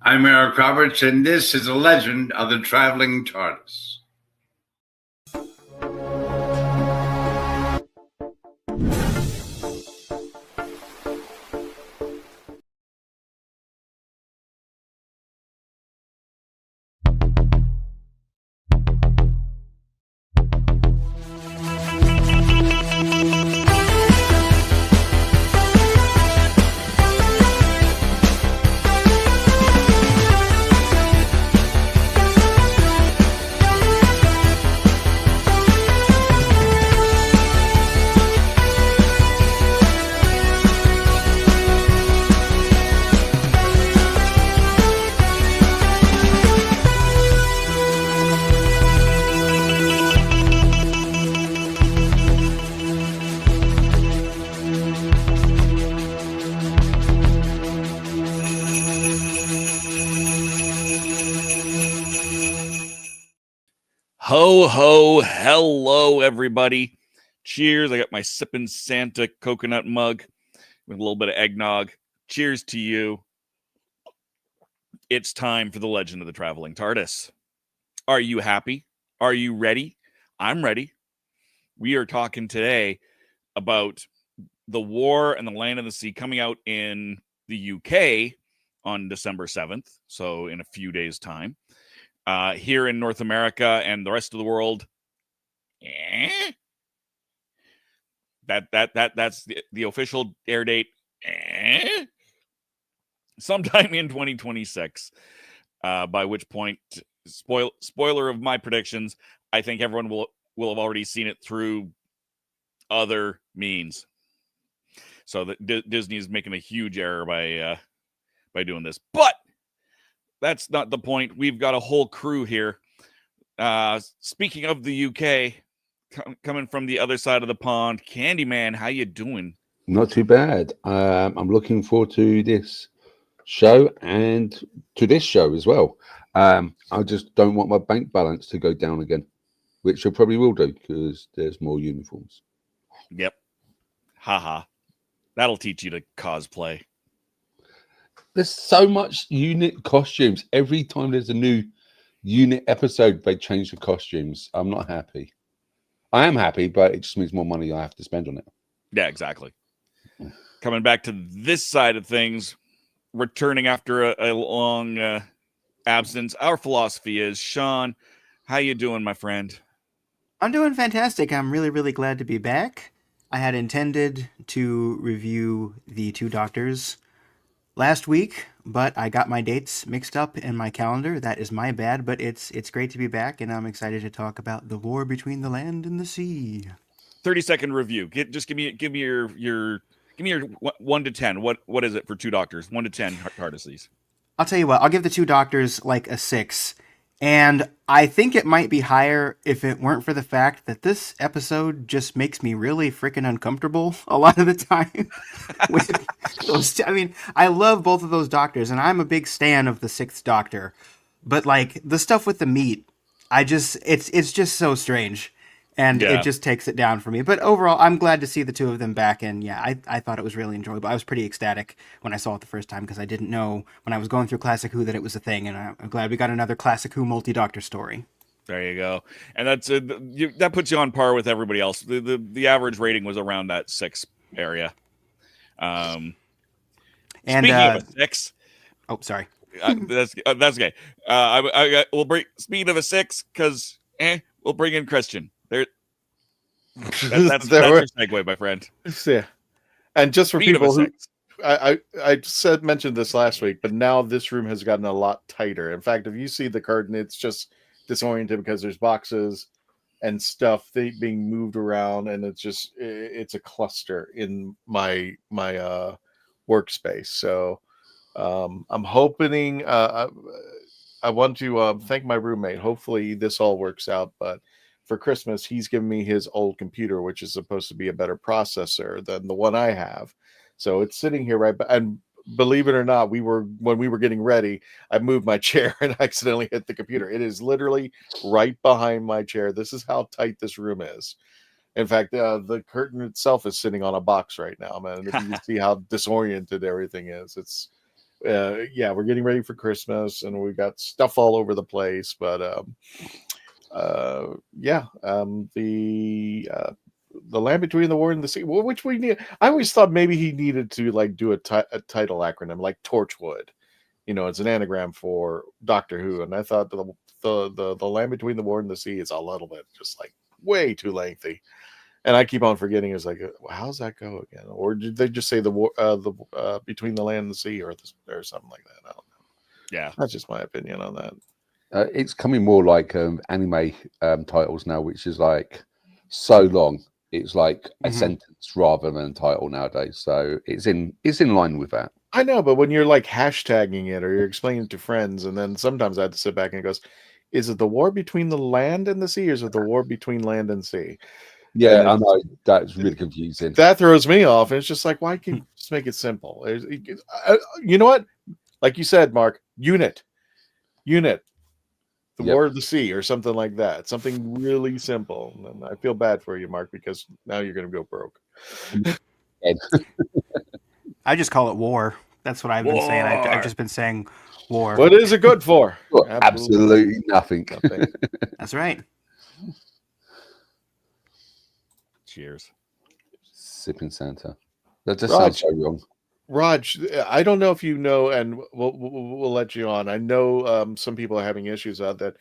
I'm Eric Roberts, and this is a legend of the Traveling TARDIS. Ho, ho, hello, everybody. Cheers. I got my Sippin' Santa coconut mug with a little bit of eggnog. Cheers to you. It's time for the Legend of the Traveling TARDIS. Are you happy? Are you ready? I'm ready. We are talking today about The War and the Land of the Sea coming out in the UK on December 7th, so in a few days' time. Here in North America and the rest of the world, that's the official air date. Sometime in 2026. By which point, spoiler of my predictions, I think everyone will have already seen it through other means. So that Disney is making a huge error by doing this, but that's not the point. We've got a whole crew here. Speaking of the UK, coming from the other side of the pond, Candyman, how you doing? Not too bad. I'm looking forward to this show and to this show as well. I just don't want my bank balance to go down again, which I probably will do because there's more uniforms. Yep. Haha. That'll teach you to cosplay. There's so much unit costumes. Every time there's a new unit episode, they change the costumes. I'm not happy. I am happy, but it just means more money I have to spend on it. Yeah, exactly. Coming back to this side of things, returning after a long absence, our philosophy is, Sean, how you doing, my friend? I'm doing fantastic. I'm really, really glad to be back. I had intended to review the Two Doctors last week, but I got my dates mixed up in my calendar. That is my bad, but it's great to be back, and I'm excited to talk about the war between the land and the sea. 30-second review. Just give me your 1 to 10. What is it for Two Doctors? 1 to 10 TARDISes. I'll tell you what. I'll give the Two Doctors like a 6. And I think it might be higher if it weren't for the fact that this episode just makes me really freaking uncomfortable a lot of the time. I love both of those doctors, and I'm a big stan of the Sixth Doctor. But like the stuff with the meat, it's just so strange. And It just takes it down for me. But overall, I'm glad to see the two of them back. And yeah, I thought it was really enjoyable. I was pretty ecstatic when I saw it the first time because I didn't know when I was going through Classic Who that it was a thing. And I'm glad we got another Classic Who multi-doctor story. There you go. And that's that puts you on par with everybody else. The average rating was around that 6 area. And speaking of a 6. Oh, sorry. That's okay. We'll bring speaking of a 6 because we'll bring in Christian. That's your segue, my friend. Yeah, and just for people who I mentioned this last week, but now this room has gotten a lot tighter. In fact, if you see the curtain, it's just disoriented because there's boxes and stuff being moved around, and it's a cluster in my workspace. So I'm hoping I want to thank my roommate. Hopefully this all works out, but for Christmas, he's given me his old computer, which is supposed to be a better processor than the one I have. So it's sitting here and believe it or not, when we were getting ready, I moved my chair and accidentally hit the computer. It is literally right behind my chair. This is how tight this room is. In fact, the curtain itself is sitting on a box right now, man. If you can see how disoriented everything is, yeah, we're getting ready for Christmas, and we got stuff all over the place. But the Land Between the War and the Sea, which we need. I always thought maybe he needed to like do a title acronym like Tourchwood. It's an anagram for Doctor Who, and I thought the Land Between the War and the Sea is a little bit just like way too lengthy. And I keep on forgetting. It's like, how's that go again? Or did they just say the war, between the land and the sea, or something like that? I don't know. Yeah, that's just my opinion on that. It's coming more like anime titles now, which is like so long. It's like a sentence rather than a title nowadays. So it's in line with that. I know, but when you're like hashtagging it or you're explaining it to friends, and then sometimes I have to sit back and it goes, is it the war between the land and the sea, or is it the war between land and sea? Yeah, I know. That's really confusing. That throws me off. And it's just like, why can't you just make it simple? You know what? Like you said, Mark, unit. The War of the Sea or something like that. Something really simple. And I feel bad for you, Mark, because now you're going to go broke. I just call it war. That's what I've been saying. I've just been saying war. What is it good for? Absolutely nothing. That's right. Cheers. Sipping Santa. That just sounds so wrong. Raj, I don't know if you know, and we'll let you on. I know some people are having issues out that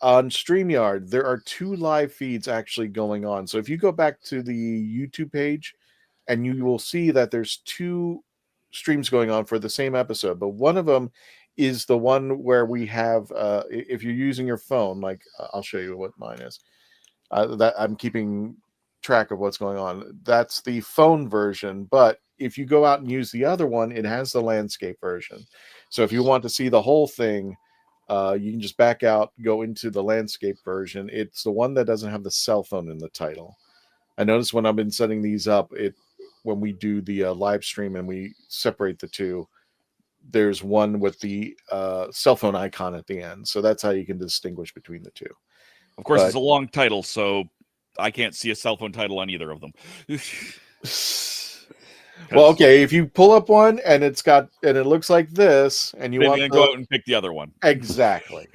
on StreamYard, there are 2 live feeds actually going on. So if you go back to the YouTube page, and you will see that there's 2 streams going on for the same episode, but one of them is the one where we have, if you're using your phone, like I'll show you what mine is. That I'm keeping track of what's going on. That's the phone version, but if you go out and use the other one, it has the landscape version. So if you want to see the whole thing, you can just back out, go into the landscape version. It's the one that doesn't have the cell phone in the title. I noticed when I've been setting these up, when we do the live stream and we separate the 2, there's one with the cell phone icon at the end. So that's how you can distinguish between the 2. Of course, it's a long title, so I can't see a cell phone title on either of them. Well, okay, if you pull up one and it looks like this, and you want to go out and pick the other one. Exactly.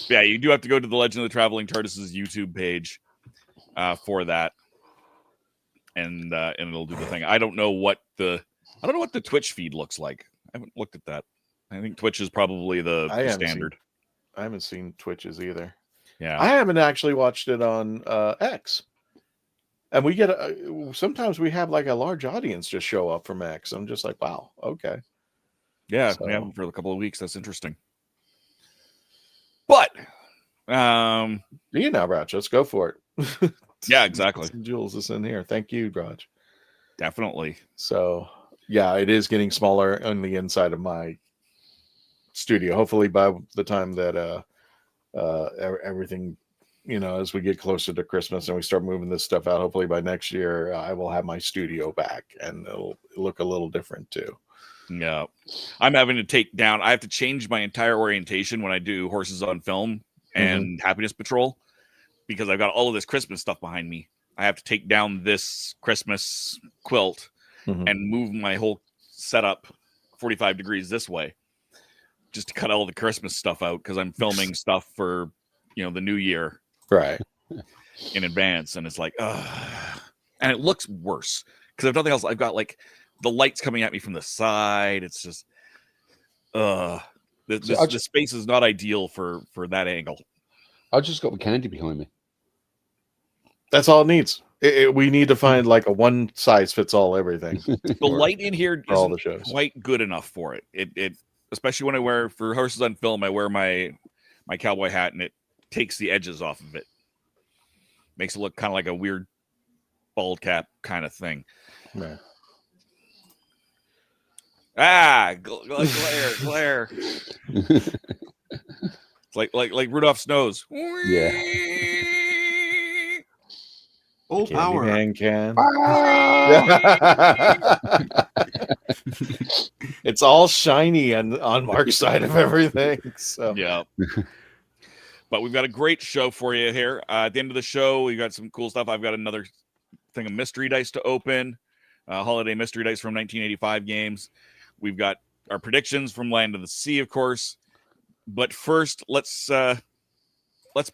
Yeah, you do have to go to the Legend of the Traveling TARDIS's YouTube page for that, and it'll do the thing. I don't know what the Twitch feed looks like. I haven't looked at that. I think Twitch is probably the standard. I haven't seen Twitches either. Yeah, I haven't actually watched it on X. And we get sometimes we have like a large audience just show up from X. I'm just like, wow, okay. Yeah, for a couple of weeks. That's interesting. But now, Raj, let's go for it. Yeah, exactly. Jules is in here. Thank you, Raj. Definitely. So yeah, it is getting smaller on the inside of my studio. Hopefully by the time that everything, as we get closer to Christmas and we start moving this stuff out, hopefully by next year, I will have my studio back and it'll look a little different too. Yeah. I'm having to I have to change my entire orientation when I do Horses on Film and Happiness Patrol, because I've got all of this Christmas stuff behind me. I have to take down this Christmas quilt and move my whole setup 45 degrees this way just to cut all the Christmas stuff out, because I'm filming stuff for, the new year. Right. In advance. And it's like, and it looks worse because I've nothing else. I've got like the lights coming at me from the side. It's just, the space is not ideal for that angle. I just got the candy behind me. That's all it needs. We need to find like a one size fits all everything. The light in here all the isn't shows. Quite good enough for it. It especially when I wear for Horses on Film, I wear my cowboy hat and it takes the edges off of it. Makes it look kind of like a weird bald cap kind of thing. Yeah. Glare. It's like Rudolph's nose. Yeah. Full power. Can. It's all shiny on Mark's side of everything. So yeah. But we've got a great show for you here. At the end of the show, we got some cool stuff. I've got another thing of mystery dice to open. Holiday mystery dice from 1985 games. We've got our predictions from Land of the Sea, of course. But first, let's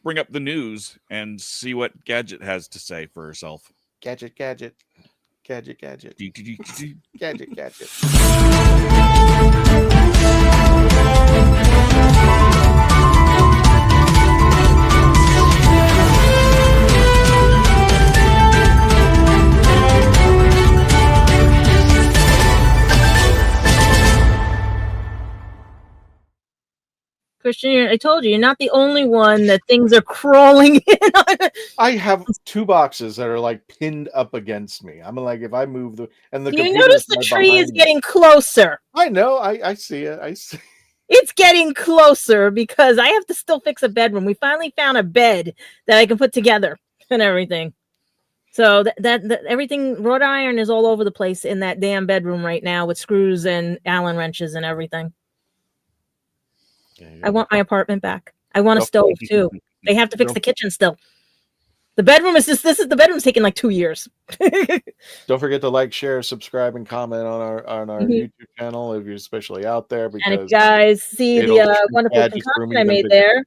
bring up the news and see what Gadget has to say for herself. Gadget. Gadget. Christian, I told you, you're not the only one that things are crawling in on. I have 2 boxes that are like pinned up against me. I'm like, if I move the You notice the tree is getting closer. I know. I see it. I see. It's getting closer because I have to still fix a bedroom. We finally found a bed that I can put together and everything. So that everything, wrought iron is all over the place in that damn bedroom right now with screws and Allen wrenches and everything. I want my apartment back. I want a stove too. They have to fix the kitchen still. The bedroom is the bedroom's taking like 2 years. Don't forget to like, share, subscribe, and comment on our YouTube channel if you're especially out there. Because and if you guys see the wonderful concoction I made there,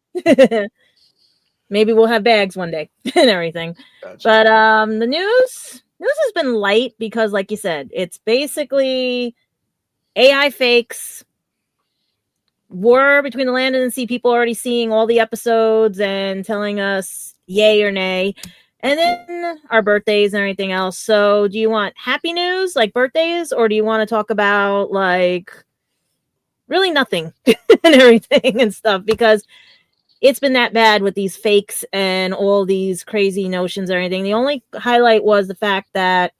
maybe we'll have bags one day and everything. Gotcha. But the news has been light because, like you said, it's basically AI fakes. War between the land and the sea, people already seeing all the episodes and telling us yay or nay, and then our birthdays and everything else. So do you want happy news like birthdays, or do you want to talk about like really nothing and everything and stuff? Because it's been that bad with these fakes and all these crazy notions or anything. The only highlight was the fact that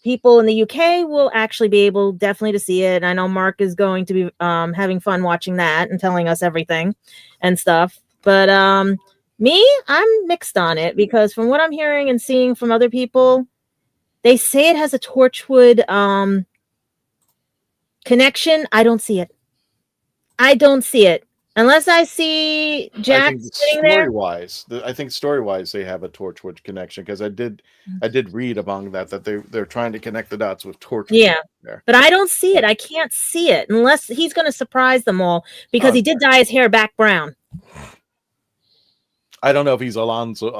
people in the UK will actually be able definitely to see it. I know Mark is going to be having fun watching that and telling us everything and stuff. But me, I'm mixed on it because from what I'm hearing and seeing from other people, they say it has a Tourchwood connection. I don't see it. Unless I see Jack sitting there. I think story-wise, they have a Torchwood connection because I did read among that they're trying to connect the dots with Torchwood. Yeah, but I don't see it. I can't see it unless he's going to surprise them all because he did dye his hair back brown. I don't know if he's Alonzo,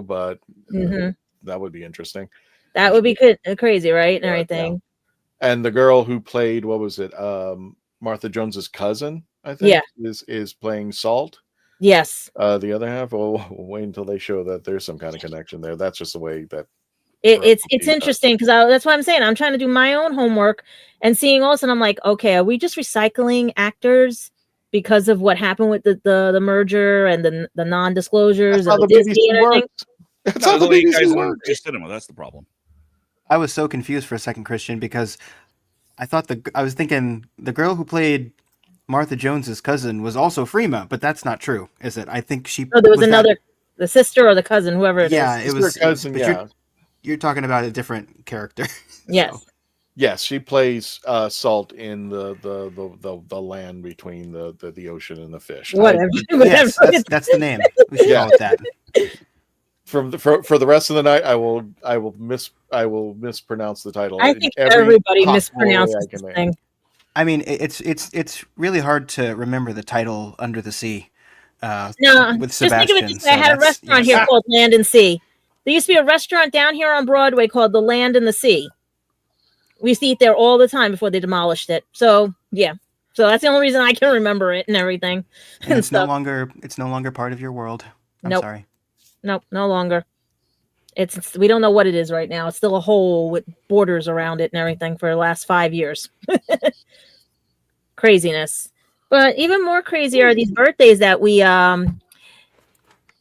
but that would be interesting. That would be good, crazy, right? And everything. Yeah. And the girl who played, what was it? Martha Jones's cousin, I think, is playing Salt. Yes. The other half, we'll wait until they show that there's some kind of connection there. That's just the way that it's interesting because that's why I'm saying I'm trying to do my own homework and seeing all this, and I'm like, okay, are we just recycling actors because of what happened with the merger and the non-disclosures of Disney and everything? That's how the BBC works. Just cinema. That's the problem. I was so confused for a second, Christian, because I was thinking the girl who played Martha Jones's cousin was also Freema, but that's not true, is it? I think she. Oh, there was another, the sister or the cousin, whoever it is. Yeah, it was. Cousin, you're talking about a different character. Yes. So. Yes, she plays Salt in the land between the ocean and the fish. Whatever. Yes, that's the name. We should call it that. For the rest of the night, I will mispronounce the title. I think everybody mispronounces this thing. I mean, it's really hard to remember the title Under the Sea. No, with Sebastian. Just think of it this way. I had a restaurant here called Land and Sea. There used to be a restaurant down here on Broadway called the Land and the Sea. We used to eat there all the time before they demolished it. So yeah, so that's the only reason I can remember it and everything. And it's no longer part of your world. I'm sorry. Nope, no longer. It's we don't know what it is right now. It's still a hole with borders around it and everything for the last 5 years. Craziness. But even more crazy are these birthdays that we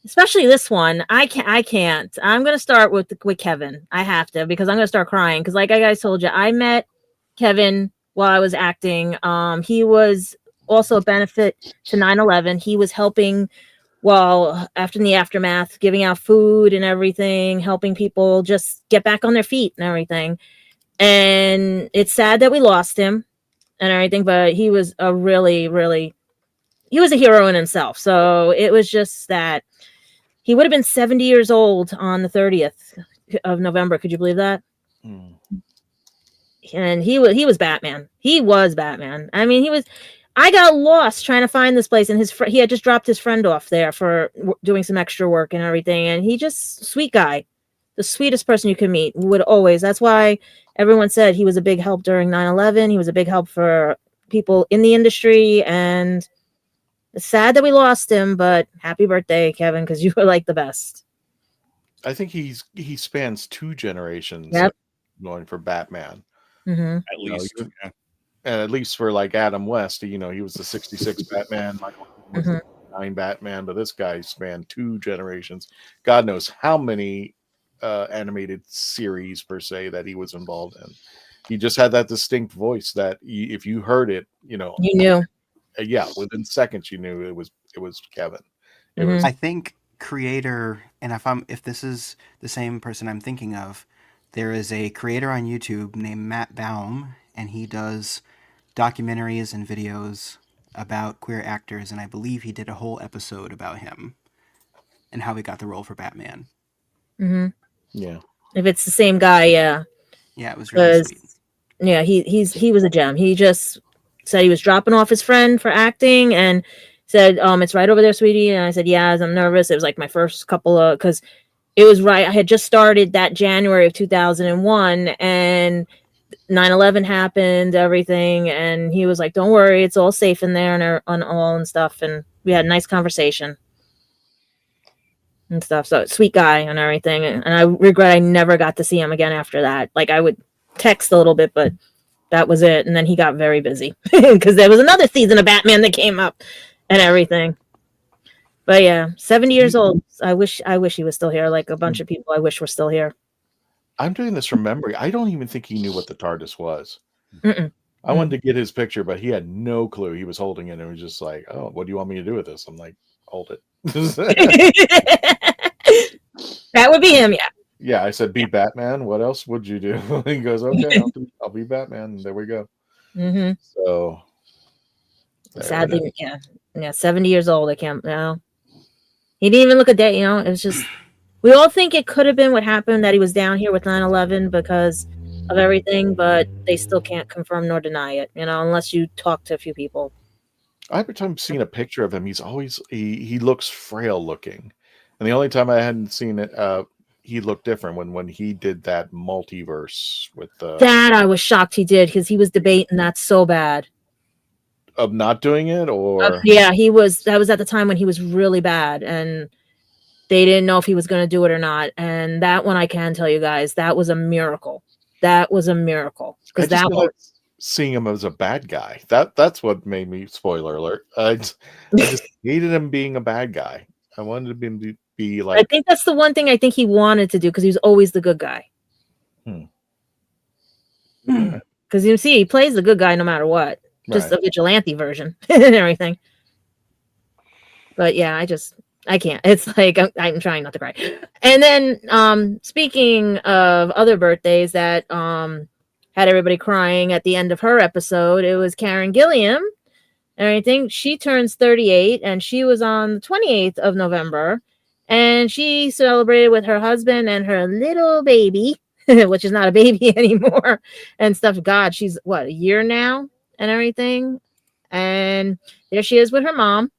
especially this one. I can't. I'm gonna start with Kevin. I have to because I'm gonna start crying because like I guys told you, I met Kevin while I was acting. He was also a benefit to 9/11. He was helping after the aftermath, giving out food and everything, helping people just get back on their feet and everything. And it's sad that we lost him and everything, but he was a he was a hero in himself. So it was just that he would have been 70 years old on the 30th of November. Could you believe that? and he was Batman. He was Batman. I mean, I got lost trying to find this place, and he had just dropped his friend off there for doing some extra work and everything. And he just sweet guy, the sweetest person you could meet. Would always. That's why everyone said he was a big help during 9/11. He was a big help for people in the industry, and it's sad that we lost him. But happy birthday, Kevin, because you were like the best. I think he spans 2 generations. Yep. Going for Batman. Mm-hmm. At least. Yeah. And at least for like Adam West, he was the 66 Batman, Michael was the 9 Batman, but this guy spanned 2 generations. God knows how many animated series per se that he was involved in. He just had that distinct voice that if you heard it, you knew. Yeah, within seconds you knew it was Kevin. It Mm-hmm. was. I think creator, and if this is the same person I'm thinking of, there is a creator on YouTube named Matt Baum, and he does documentaries and videos about queer actors, and I believe he did a whole episode about him and how he got the role for Batman. Mm-hmm. Yeah. If it's the same guy, yeah. Yeah, it was really sweet. Yeah, he was a gem. He just said he was dropping off his friend for acting and said, it's right over there, sweetie. And I said, yeah, I'm nervous. It was like my first couple of, because it was right. I had just started that January of 2001, and 9/11 happened, everything. And he was like, don't worry, it's all safe in there and stuff. And we had a nice conversation and stuff. So sweet guy and everything. And I regret I never got to see him again after that. Like, I would text a little bit, but that was it. And then he got very busy because there was another season of Batman that came up and everything. But yeah, 70 years old. I wish he was still here. Like a bunch of people I wish were still here. I'm doing this from memory. I don't even think he knew what the TARDIS was. Mm-mm. I wanted to get his picture, but he had no clue. He was holding it and was just like, oh, what do you want me to do with this? I'm like, hold it. That would be him, yeah. Yeah, I said, be Batman. What else would you do? He goes, okay, I'll be Batman. And there we go. Mm-hmm. So, sadly, yeah, 70 years old. I can't. He didn't even look a day. It was just. We all think it could have been what happened, that he was down here with 9/11 because of everything, but they still can't confirm nor deny it. Unless you talk to a few people. Every time I've seen a picture of him, he's always he looks frail looking, and the only time I hadn't seen it. He looked different when he did that multiverse with that I was shocked he did, because he was debating that so bad of not doing it, or yeah, he was. That was at the time when he was really bad, and they didn't know if he was going to do it or not. And that one, I can tell you guys, that was a miracle. That was a miracle, because that was seeing him as a bad guy. That's what made me, spoiler alert. I just hated him being a bad guy. I wanted him to be like. I think that's the one thing I think he wanted to do, because he was always the good guy. Because you see, he plays the good guy no matter what. Just a vigilante version and everything. But yeah, I can't. It's like I'm trying not to cry. And then speaking of other birthdays that had everybody crying at the end of her episode, it was Karen Gilliam and everything. She turns 38, and she was on the 28th of November, and she celebrated with her husband and her little baby, which is not a baby anymore, and stuff. God, she's what, a year now and everything. And there she is with her mom.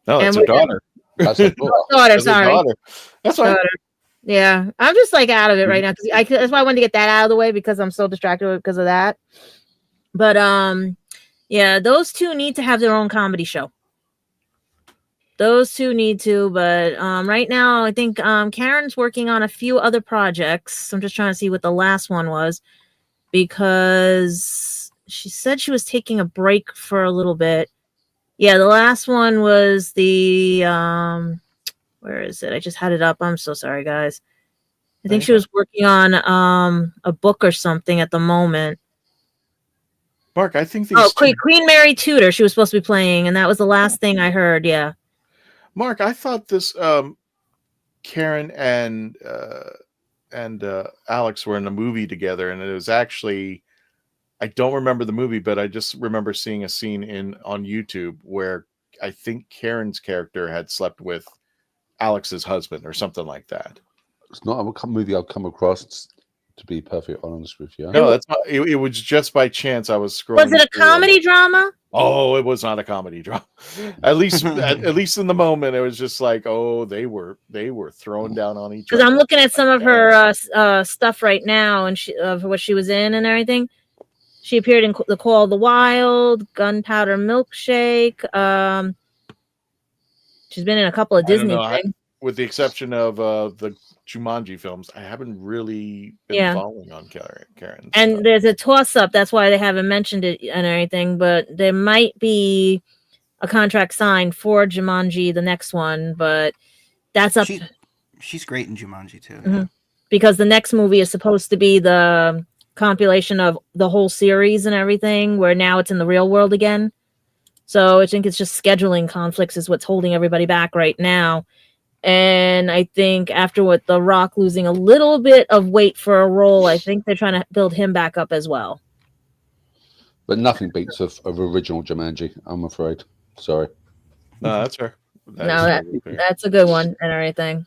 No, that's her daughter. That's her daughter. Sorry, daughter. That's right. Yeah, I'm just like out of it right now, because that's why I wanted to get that out of the way, because I'm so distracted because of that. But yeah, those two need to have their own comedy show. Those two need to, but right now I think Karen's working on a few other projects. I'm just trying to see what the last one was, because she said she was taking a break for a little bit. Yeah, the last one was the where is it? I just had it up. I'm so sorry, guys. I think she was working on a book or something at the moment. Mark, I think these Queen Mary Tudor she was supposed to be playing, and that was the last thing I heard. Yeah. Mark, I thought this Karen and Alex were in a movie together, and it was actually, I don't remember the movie, but I just remember seeing a scene on YouTube where I think Karen's character had slept with Alex's husband or something like that. It's not a movie I've come across. To be perfectly honest with you, no, that's not, it was just by chance I was scrolling. Was it a comedy drama? Oh, it was not a comedy drama. At least in the moment, it was just like, oh, they were throwing down on each other. Because I'm looking at some of her stuff right now, and of what she was in and everything. She appeared in The Call of the Wild, Gunpowder Milkshake. She's been in a couple of Disney things. With the exception of the Jumanji films, I haven't really been following on Karen. And there's a toss-up. That's why they haven't mentioned it and everything. But there might be a contract signed for Jumanji, the next one. But that's up. She's great in Jumanji too. Mm-hmm. Because the next movie is supposed to be the compilation of the whole series and everything, where now it's in the real world again. So I think it's just scheduling conflicts is what's holding everybody back right now. And I think after what The Rock losing a little bit of weight for a role, I think they're trying to build him back up as well. But nothing beats of original Jumanji, I'm afraid. Sorry. No, that's fair. That's a good one and everything.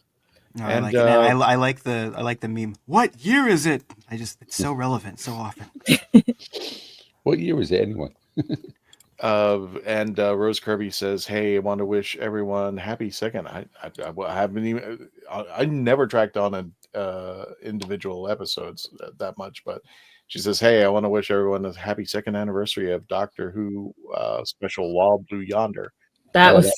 No, I like the meme. What year is it? It's so relevant so often. What year is it anyway? And Rose Kirby says, "Hey, I want to wish everyone happy second." I haven't even. I never tracked on individual episodes that much, but she says, "Hey, I want to wish everyone a happy second anniversary of Doctor Who special Wall Blue Yonder." That was.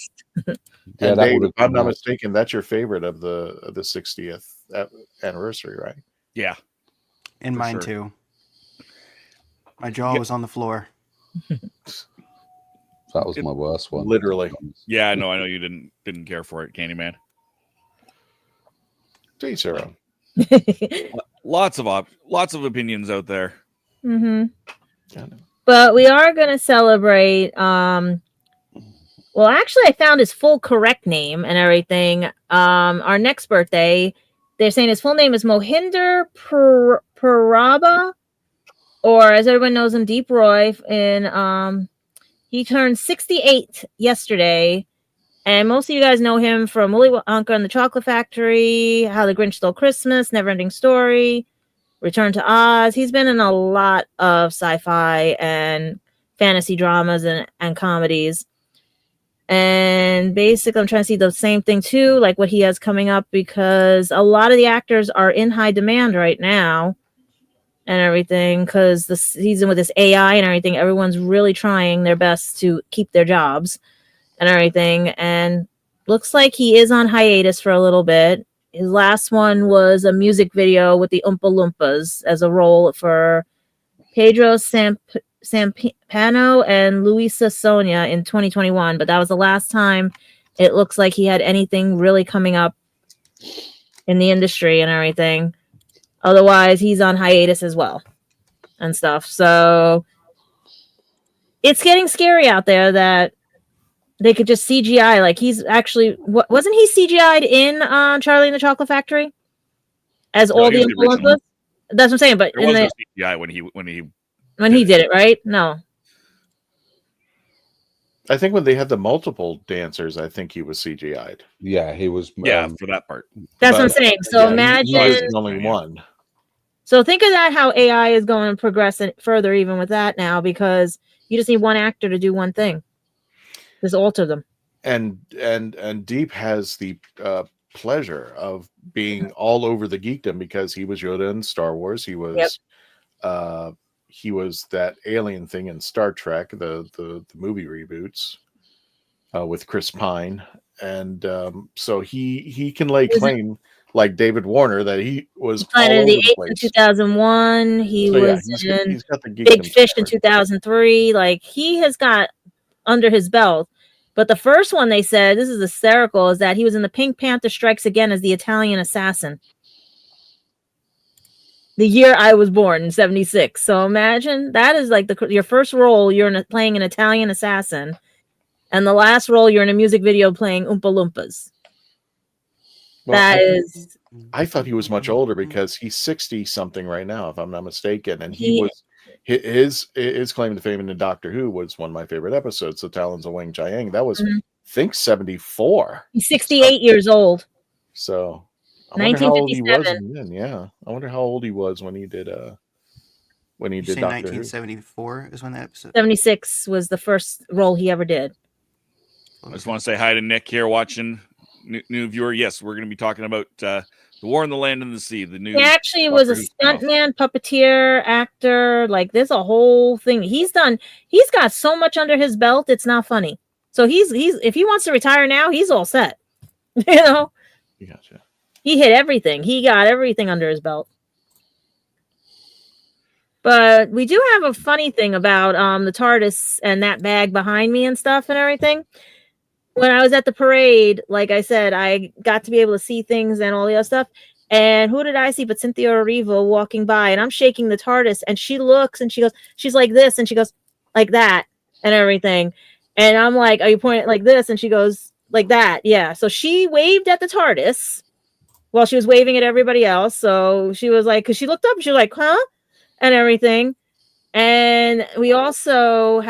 And Dave, if I'm not mistaken, that's your favorite of the 60th anniversary, right? Yeah, and mine too. My jaw was on the floor. That was my worst one. Literally. Yeah, I know you didn't care for it, Candyman. Please, Sarah. Lots of opinions out there. Mm-hmm. But we are going to celebrate. Well, actually, I found his full correct name and everything. Our next birthday, they're saying his full name is Mohinder Puraba, or as everyone knows him, Deep Roy. And he turned 68 yesterday. And most of you guys know him from Willy Wonka and the Chocolate Factory, How the Grinch Stole Christmas, Neverending Story, Return to Oz. He's been in a lot of sci-fi and fantasy dramas and comedies. And basically, I'm trying to see the same thing too, like what he has coming up, because a lot of the actors are in high demand right now and everything, because the season with this AI and everything, everyone's really trying their best to keep their jobs and everything. And looks like he is on hiatus for a little bit. His last one was a music video with the Oompa Loompas as a role for Pedro Sampano and Luisa Sonia in 2021, but that was the last time it looks like he had anything really coming up in the industry and everything. Otherwise, he's on hiatus as well and stuff. So it's getting scary out there that they could just CGI. Like, he's actually, wasn't he CGI'd in Charlie and the Chocolate Factory as all the influencers? That's what I'm saying. But there was no CGI when he did it, right? No. I think when they had the multiple dancers, I think he was CGI'd. Yeah, he was. Yeah, for that part. That's what I'm saying. So imagine. He was the only one. So think of that, how AI is going to progress further even with that now, because you just need one actor to do one thing. Just alter them. And Deep has the pleasure of being all over the geekdom, because he was Yoda in Star Wars. He was he was that alien thing in Star Trek, the movie reboots with Chris Pine. And so he can lay claim, like David Warner, that he was all over the place. In 2001, he was in Big Fish in 2003. Like, he has got under his belt. But the first one, they said, this is hysterical, is that he was in the Pink Panther Strikes Again as the Italian assassin. The year I was born, in 76. So imagine, that is like your first role, you're playing an Italian assassin. And the last role, you're in a music video playing Oompa Loompas. Well, I thought he was much older, because he's 60-something right now, if I'm not mistaken. And he was... His claim to fame in the Doctor Who was one of my favorite episodes, The Talons of Wang Chiang. That was, I think, 74. He's 68 years old. So, I wonder how old he was then. Yeah, I wonder how old he was when he did. When he did Doctor 1974 is when that episode. 76 was the first role he ever did. I just want to say hi to Nick here watching. New viewer. Yes, we're going to be talking about The War in the Land and the Sea. The new. He actually was a stuntman, puppeteer, actor. Like there's a whole thing he's done. He's got so much under his belt. It's not funny. So he's if he wants to retire now, he's all set. You know. Gotcha. He hit everything. He got everything under his belt. But we do have a funny thing about the TARDIS and that bag behind me and stuff and everything. When I was at the parade, like I said, I got to be able to see things and all the other stuff. And who did I see but Cynthia Erivo walking by? And I'm shaking the TARDIS. And she looks and she goes, she's like this. And she goes, like that and everything. And I'm like, are you pointing like this? And she goes, like that. Yeah. So she waved at the TARDIS while she was waving at everybody else. So she was like, because she looked up and she was like, huh? And everything. And we also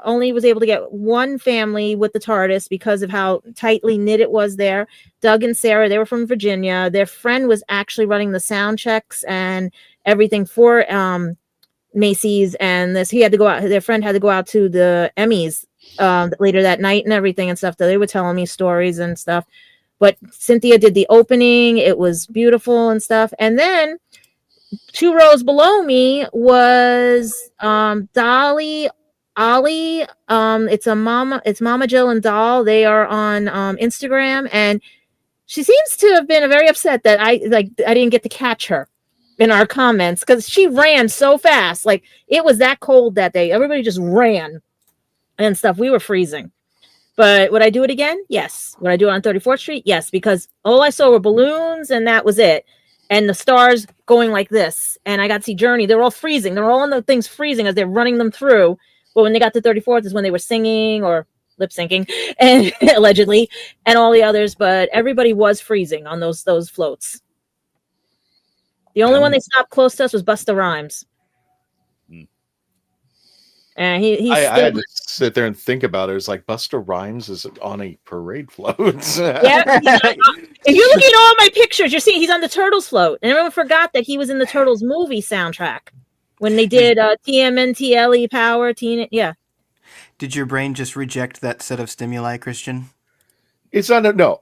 only was able to get one family with the TARDIS because of how tightly knit it was there. Doug and Sarah, they were from Virginia. Their friend was actually running the sound checks and everything for Macy's. And he had to go out. Their friend had to go out to the Emmys later that night and everything and stuff. That they were telling me stories and stuff. But Cynthia did the opening. It was beautiful and stuff. And then 2 rows below me was Dolly, Ollie. It's Mama Jill and Doll. They are on Instagram, and she seems to have been very upset that I didn't get to catch her in our comments because she ran so fast. Like it was that cold that day. Everybody just ran and stuff. We were freezing. But would I do it again? Yes. Would I do it on 34th Street? Yes, because all I saw were balloons and that was it. And the stars going like this. And I got to see Journey. They're all freezing. They're all on the things freezing as they're running them through. But when they got to 34th is when they were singing or lip syncing and allegedly and all the others. But everybody was freezing on those floats. The only one they stopped close to us was Busta Rhymes. And I had to sit there and think about it. It's like Busta Rhymes is on a parade float. Yeah. If you're looking at all my pictures, you're seeing he's on the Turtles float. And everyone forgot that he was in the Turtles movie soundtrack when they did TMNTLE Power. Yeah. Did your brain just reject that set of stimuli, Christian? It's not. No,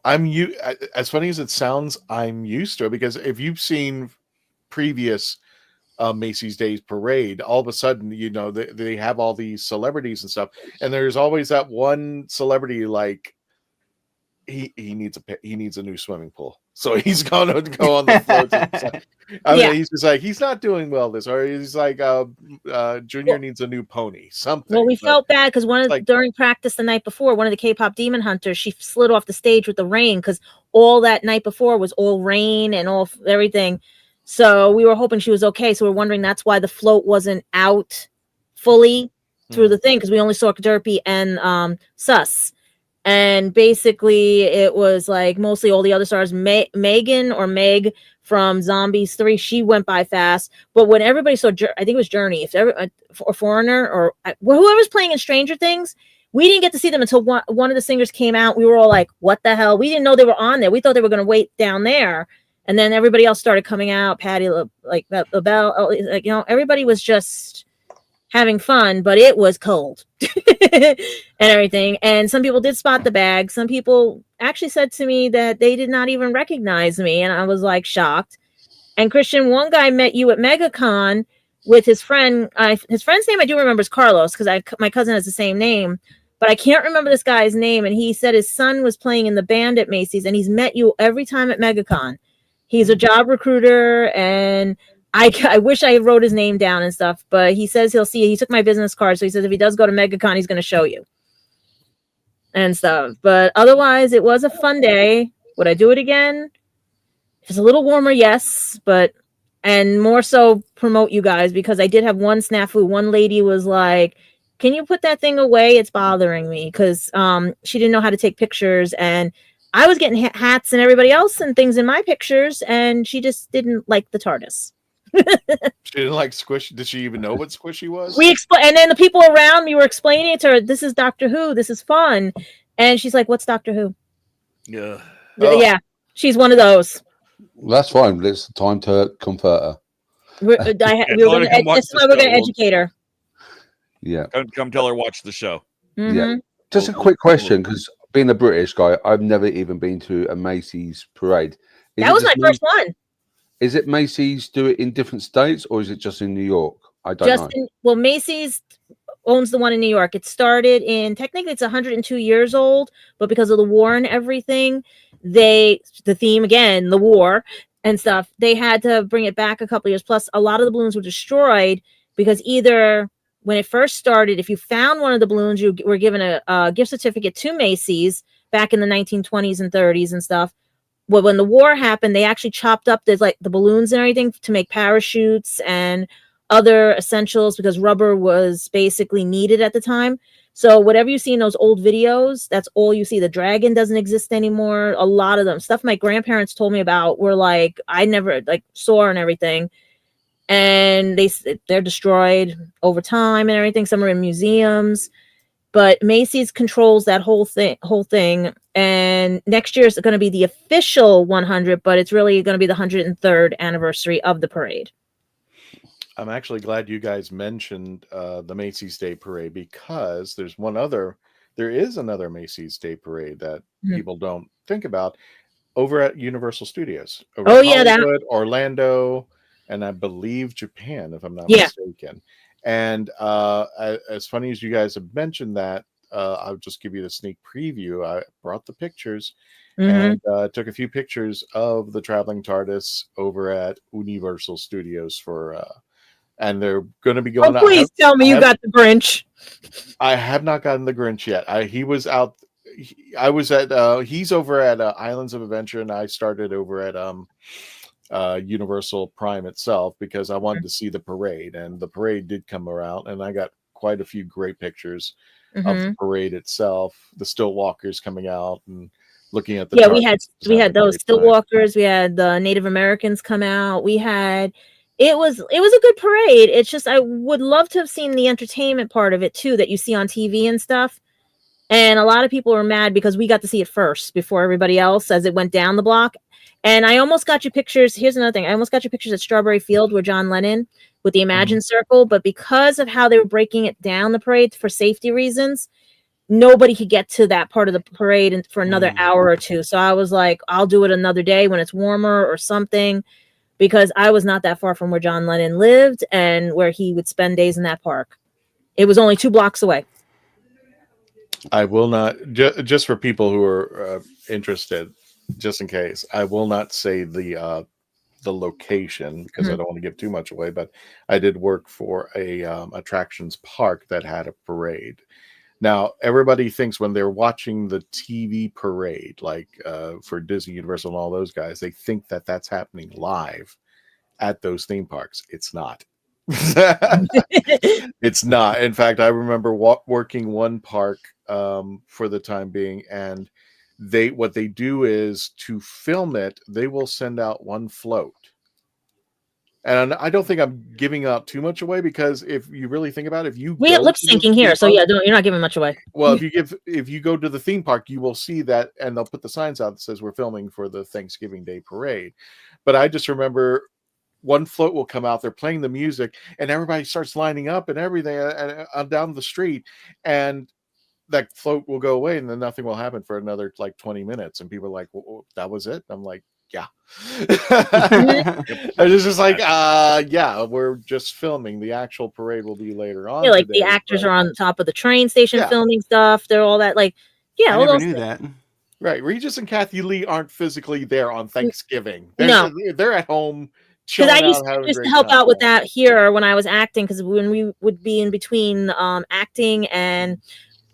as funny as it sounds, I'm used to it because if you've seen previous Macy's Days Parade, all of a sudden, you know, they have all these celebrities and stuff, and there's always that one celebrity like he needs a new swimming pool, so he's gonna go on the float. Mean, he's just like he's not doing well this, or he's like Junior needs a new pony, something. Well, we felt bad because during practice the night before, one of the K-pop demon hunters, she slid off the stage with the rain because all that night before was all rain and all everything. So we were hoping she was okay. So we're wondering that's why the float wasn't out fully through the thing because we only saw Derpy and Sus. And basically it was like mostly all the other stars. Megan or Meg from Zombies 3, she went by fast. But when everybody saw, I think it was Journey, or Foreigner, or whoever's playing in Stranger Things, we didn't get to see them until one of the singers came out. We were all like, what the hell? We didn't know they were on there. We thought they were going to wait down there. And then everybody else started coming out. Patty, like LaBelle, like, you know, everybody was just having fun, but it was cold and everything. And some people did spot the bag. Some people actually said to me that they did not even recognize me. And I was like shocked. And Christian, one guy met you at MegaCon with his friend. His friend's name I do remember is Carlos because my cousin has the same name. But I can't remember this guy's name. And he said his son was playing in the band at Macy's. And he's met you every time at MegaCon. He's a job recruiter, and I wish I wrote his name down and stuff, but he says he'll see. He took my business card, so he says if he does go to MegaCon, he's going to show you and stuff. But otherwise, it was a fun day. Would I do it again? If it's a little warmer, yes, and more so promote you guys because I did have one snafu. One lady was like, can you put that thing away? It's bothering me because she didn't know how to take pictures and I was getting hats and everybody else and things in my pictures, and she just didn't like the TARDIS. She didn't like Squish. Did she even know what Squishy was? And then the people around me were explaining it to her. This is Doctor Who. This is fun. And she's like, "What's Doctor Who?" Yeah. Yeah. She's one of those. That's fine. It's time to convert her. This is why we're going to educate her. Yeah. Come tell her watch the show. Mm-hmm. Yeah. Just a quick question, because being a British guy, I've never even been to a Macy's parade. That was my first one. Is it Macy's do it in different states, or is it just in New York? I don't know. Well, Macy's owns the one in New York. It started technically it's 102 years old, but because of the war and everything, the theme again, the war and stuff, they had to bring it back a couple years. Plus, a lot of the balloons were destroyed because either when it first started, if you found one of the balloons, you were given a gift certificate to Macy's back in the 1920s and 30s and stuff. Well, when the war happened, they actually chopped up the balloons and everything to make parachutes and other essentials because rubber was basically needed at the time. So whatever you see in those old videos, that's all you see. The dragon doesn't exist anymore. A lot of them, stuff my grandparents told me about, were like I never saw and everything, and they're destroyed over time and everything. Some are in museums. But Macy's controls that whole thing. And next year is going to be the official 100, but it's really going to be the 103rd anniversary of the parade. I'm actually glad you guys mentioned the Macy's Day Parade, because there is another Macy's Day Parade that people don't think about over at Universal Studios. Hollywood, Orlando, and I believe Japan, if I'm not mistaken. And as funny as you guys have mentioned that, I'll just give you the sneak preview. I brought the pictures and took a few pictures of the Traveling TARDIS over at Universal Studios and they're going to be going out. Please tell me you got the Grinch. I have not gotten the Grinch yet. He was out. I was at, he's over at Islands of Adventure, and I started over at Universal Prime itself because I wanted to see the parade, and the parade did come around, and I got quite a few great pictures of the parade itself, the still walkers coming out and looking at the we had those still walkers, we had the Native Americans come out, it was a good parade. It's just I would love to have seen the entertainment part of it too that you see on TV and stuff. And a lot of people were mad because we got to see it first before everybody else as it went down the block. And I almost got you pictures. Here's another thing. I almost got you pictures at Strawberry Field where John Lennon with the Imagine Circle. But because of how they were breaking it down the parade for safety reasons, nobody could get to that part of the parade for another hour or two. So I was like, I'll do it another day when it's warmer or something, because I was not that far from where John Lennon lived and where he would spend days in that park. It was only 2 blocks away. I will not, just for people who are interested, just in case, I will not say the location because I don't want to give too much away, but I did work for a attractions park that had a parade. Now, everybody thinks when they're watching the TV parade, like for Disney, Universal, and all those guys, they think that that's happening live at those theme parks. It's not. It's not. In fact, I remember working one park for the time being, and what they do is to film it, they will send out one float. And I don't think I'm giving out too much away, because if you really think about it, we have lip syncing here, so yeah, you're not giving much away. Well, if you go to the theme park, you will see that, and they'll put the signs out that says we're filming for the Thanksgiving Day Parade. But I just remember one float will come out, they're playing the music, and everybody starts lining up and everything and down the street, and that float will go away, and then nothing will happen for another like 20 minutes, and people are like, well, that was it? I'm like, yeah. I was just like, yeah, we're just filming. The actual parade will be later on. Yeah, like today, the actors are on top of the train station filming stuff. They're all that, like, yeah. I never knew that. Right. Regis and Kathy Lee aren't physically there on Thanksgiving. They're at home. Because I used to help out with that here when I was acting, because when we would be in between acting and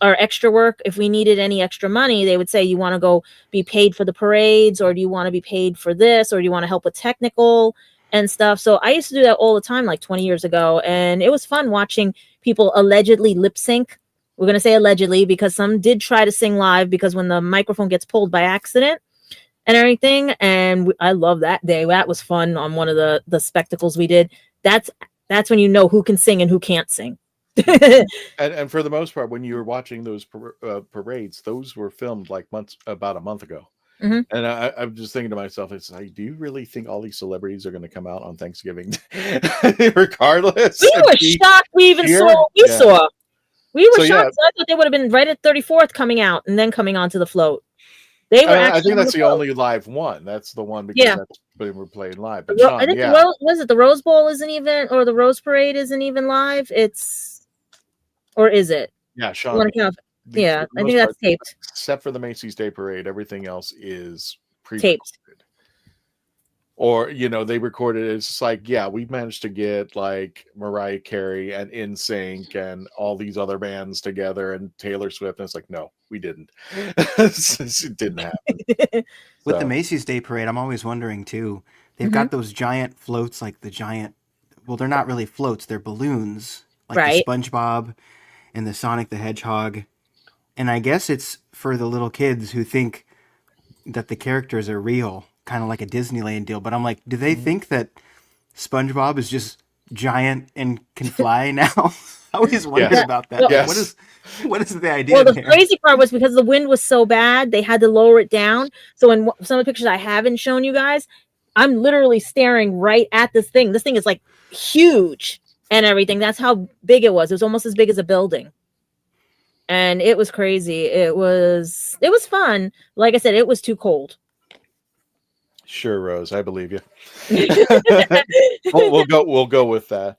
our extra work, if we needed any extra money, they would say, you want to go be paid for the parades, or do you want to be paid for this, or do you want to help with technical and stuff? So I used to do that all the time, like 20 years ago, and it was fun watching people allegedly lip sync. We're going to say allegedly because some did try to sing live, because when the microphone gets pulled by accident and everything, and I love that day. That was fun on one of the spectacles we did. That's when you know who can sing and who can't sing. and for the most part, when you were watching those parades, those were filmed like about a month ago. Mm-hmm. And I'm just thinking to myself, it's like, do you really think all these celebrities are going to come out on Thanksgiving regardless? We were shocked we even saw what we saw. We were shocked. I thought they would have been right at 34th coming out and then coming onto the float. They were. I think that's the only live one. That's the one because that's we're playing live. But Sean, I think the Rose Bowl isn't even, or the Rose Parade isn't even live. Or is it? Yeah, Sean. I think that's taped. Except for the Macy's Day Parade, everything else is taped. Or, they recorded it. It's like, we managed to get like Mariah Carey and NSYNC and all these other bands together and Taylor Swift. And it's like, no, we didn't. It didn't happen. With the Macy's Day Parade, I'm always wondering too. They've got those giant floats, like the giant. Well, they're not really floats; they're balloons, like the SpongeBob and the Sonic the Hedgehog. And I guess it's for the little kids who think that the characters are real, kind of like a Disneyland deal. But I'm like, do they think that SpongeBob is just giant and can fly now? I always wondered about that. What is the idea? Well, the crazy part was because the wind was so bad, they had to lower it down. So in some of the pictures I haven't shown you guys, I'm literally staring right at this thing. This thing is like huge and everything. That's how big it was. It was almost as big as a building. And it was crazy. It was fun. Like I said, it was too cold. Sure, Rose, I believe you. we'll go with that.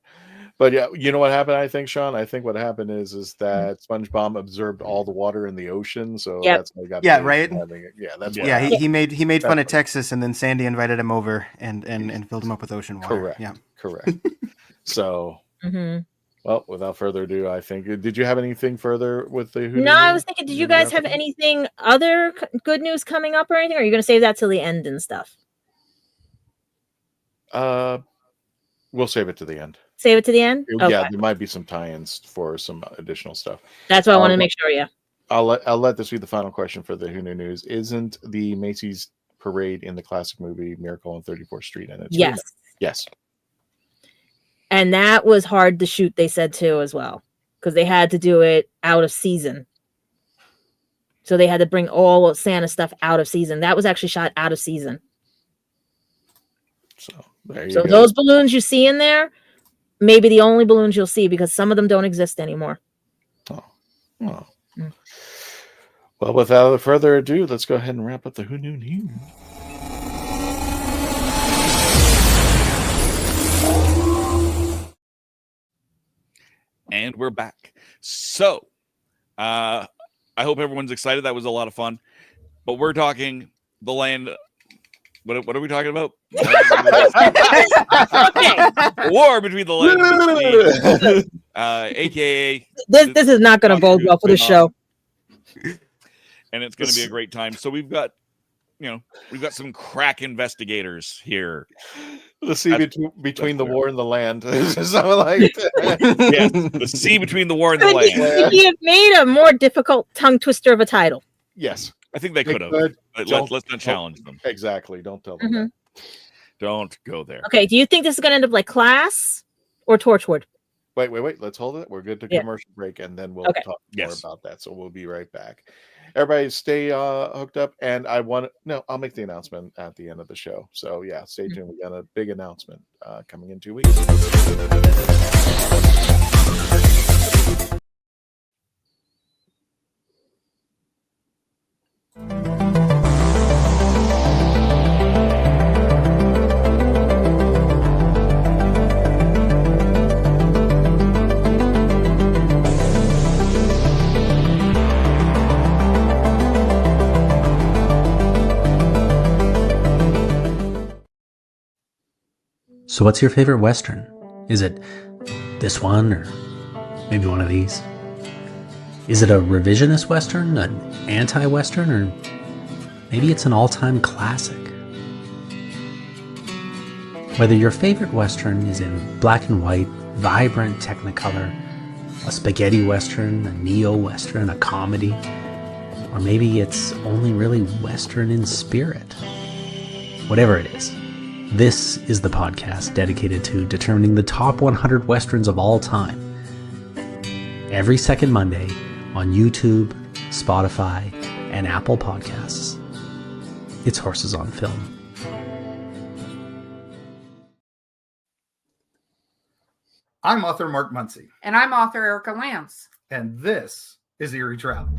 But yeah, you know what happened? I think, Sean. I think what happened is that SpongeBob absorbed all the water in the ocean, so that's why he got right. That's he made fun of Texas, and then Sandy invited him over and filled him up with ocean water. Correct. So. Well, without further ado, I think. Did you have anything further with the? No, I was thinking. Did you guys have anything other good news coming up or anything? Or are you going to save that till the end and stuff? We'll save it to the end. Save it to the end. Okay. Yeah, there might be some tie-ins for some additional stuff. That's what I want to make sure. Yeah. I'll let this be the final question for the Who Knew News. Isn't the Macy's parade in the classic movie Miracle on 34th Street? And it's yes. And that was hard to shoot, they said too, as well, because they had to do it out of season. So they had to bring all of Santa stuff out of season. That was actually shot out of season. So there you go. Those balloons you see in there, maybe the only balloons you'll see because some of them don't exist anymore. Well, without further ado, let's go ahead and wrap up the Who Knew News. And we're back. So, I hope everyone's excited. That was a lot of fun. But we're talking the land. What are we talking about? War between the land and the sea, aka this is not going to bode well for the show. And it's going to be a great time. So we've got some crack investigators here. The sea between the war and the land. Something like that. Yes, the sea between the war and the land. You have made a more difficult tongue twister of a title. Yes. I think they could have. Let's not challenge them. Exactly. Don't tell them that. Don't go there. Okay, do you think this is going to end up like Class or Torchwood? Wait. Let's hold it. We're good to commercial break, and then we'll talk more about that. So we'll be right back. Everybody stay hooked up, and I'll make the announcement at the end of the show. So stay tuned. We got a big announcement coming in 2 weeks. So what's your favorite Western? Is it this one or maybe one of these? Is it a revisionist Western, an anti-Western, or maybe it's an all-time classic? Whether your favorite Western is in black and white, vibrant Technicolor, a spaghetti Western, a neo-Western, a comedy, or maybe it's only really Western in spirit. Whatever it is, this is the podcast dedicated to determining the top 100 Westerns of all time. Every second Monday on YouTube, Spotify, and Apple Podcasts. it's Horses on Film. I'm author Mark Muncy. And I'm author Erica Lance. And this is Eerie Travels.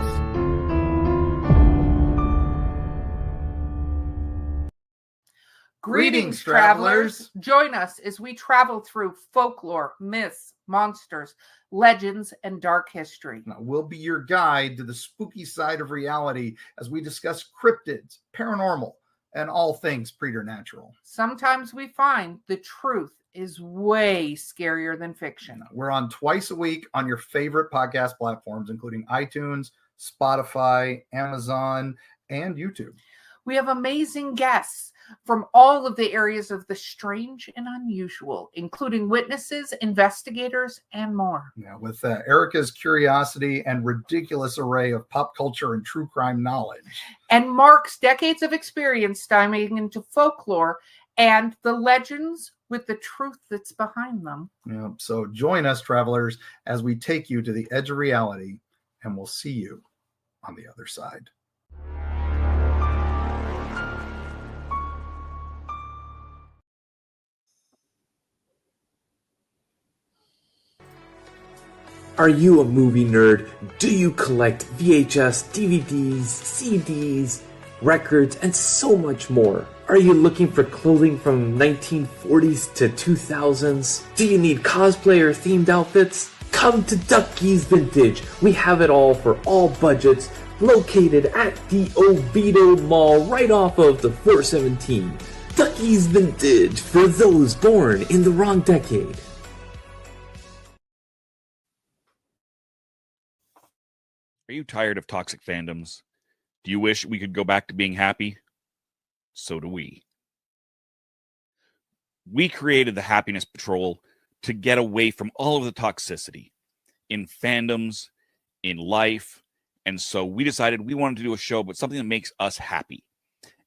Greetings, travelers. Join us as we travel through folklore, myths, monsters, legends, and dark history. Now, we'll be your guide to the spooky side of reality as we discuss cryptids, paranormal, and all things preternatural. Sometimes we find the truth is way scarier than fiction. We're on twice a week on your favorite podcast platforms, including iTunes, Spotify, Amazon, and YouTube. We have amazing guests from all of the areas of the strange and unusual, including witnesses, investigators, and more. Yeah, with Erica's curiosity and ridiculous array of pop culture and true crime knowledge. And Mark's decades of experience diving into folklore and the legends with the truth that's behind them. Yeah, so join us, travelers, as we take you to the edge of reality, and we'll see you on the other side. Are you a movie nerd? Do you collect VHS, DVDs, CDs, records, and so much more? Are you looking for clothing from 1940s to 2000s? Do you need cosplay or themed outfits? Come to Ducky's Vintage. We have it all for all budgets, located at the Oviedo Mall right off of the 417. Ducky's Vintage for those born in the wrong decade. Are you tired of toxic fandoms? Do you wish we could go back to being happy? So do we. We created the Happiness Patrol to get away from all of the toxicity in fandoms, in life, and so we decided we wanted to do a show about something that makes us happy.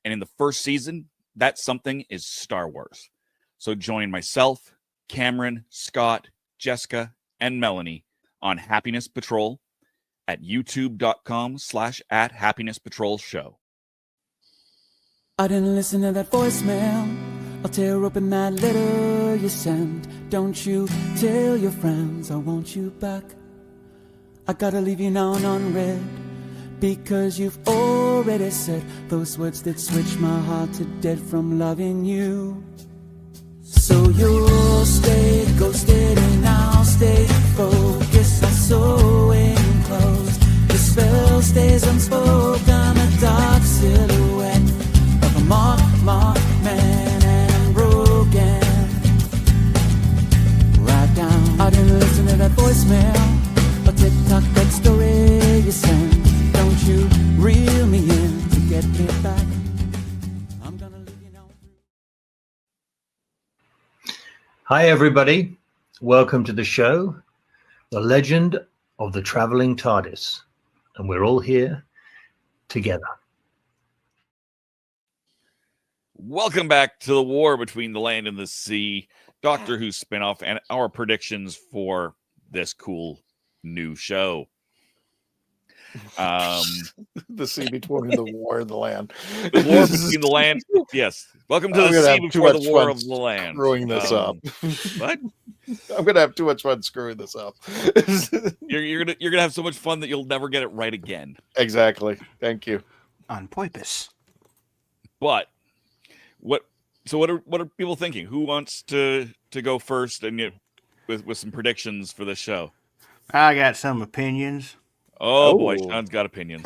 And in the first season, that something is Star Wars. So join myself, Cameron, Scott, Jessica, and Melanie on Happiness Patrol at youtube.com/@happinesspatrolshow. I didn't listen to that voicemail. I'll tear open that letter you sent. Don't you tell your friends I want you back. I gotta leave you now unread, because you've already said those words that switch my heart to dead from loving you. So you'll stay ghosted and I'll stay focused. I saw enclosed. The spell stays unspoken. A dark silhouette of a marked man and broken. Right down. I didn't listen to that voicemail. A TikTok that story you sent. Don't you reel me in to get me back. I'm gonna leave you now. Hi everybody, welcome to the show, The Legend of the Traveling TARDIS, and we're all here together. Welcome back to the war between the land and the sea, Doctor Who spinoff, and our predictions for this cool new show. The sea between the war and the land. The war between the land. Yes. Welcome to the sea before the war of the land. Screwing this up. What? I'm gonna have too much fun screwing this up. You're gonna have so much fun that you'll never get it right again. Exactly. Thank you. On purpose. But what are people thinking? Who wants to go first and with some predictions for this show? I got some opinions. Oh boy, Sean's got opinions.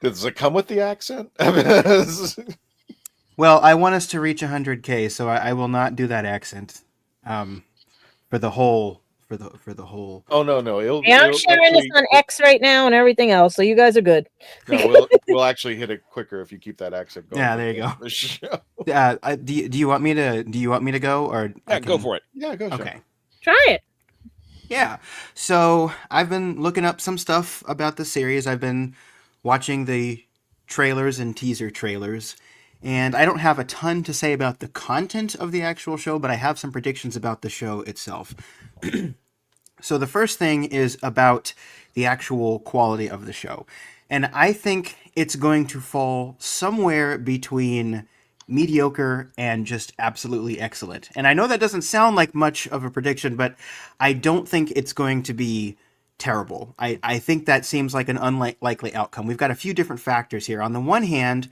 Does it come with the accent? Well, I want us to reach 100K, so I will not do that accent. For the whole. Oh no! I'm sharing this on X right now and everything else, so you guys are good. No, we'll actually hit it quicker if you keep that accent going. Yeah, there you go. Do you want me to go or? Yeah, go for it. Yeah, go. Okay. Try it. Yeah. So I've been looking up some stuff about the series. I've been watching the trailers and teaser trailers, and I don't have a ton to say about the content of the actual show, but I have some predictions about the show itself. So the first thing is about the actual quality of the show. And I think it's going to fall somewhere between mediocre and just absolutely excellent. And I know that doesn't sound like much of a prediction, but I don't think it's going to be terrible. I think that seems like an unlikely outcome. We've got a few different factors here. On the one hand,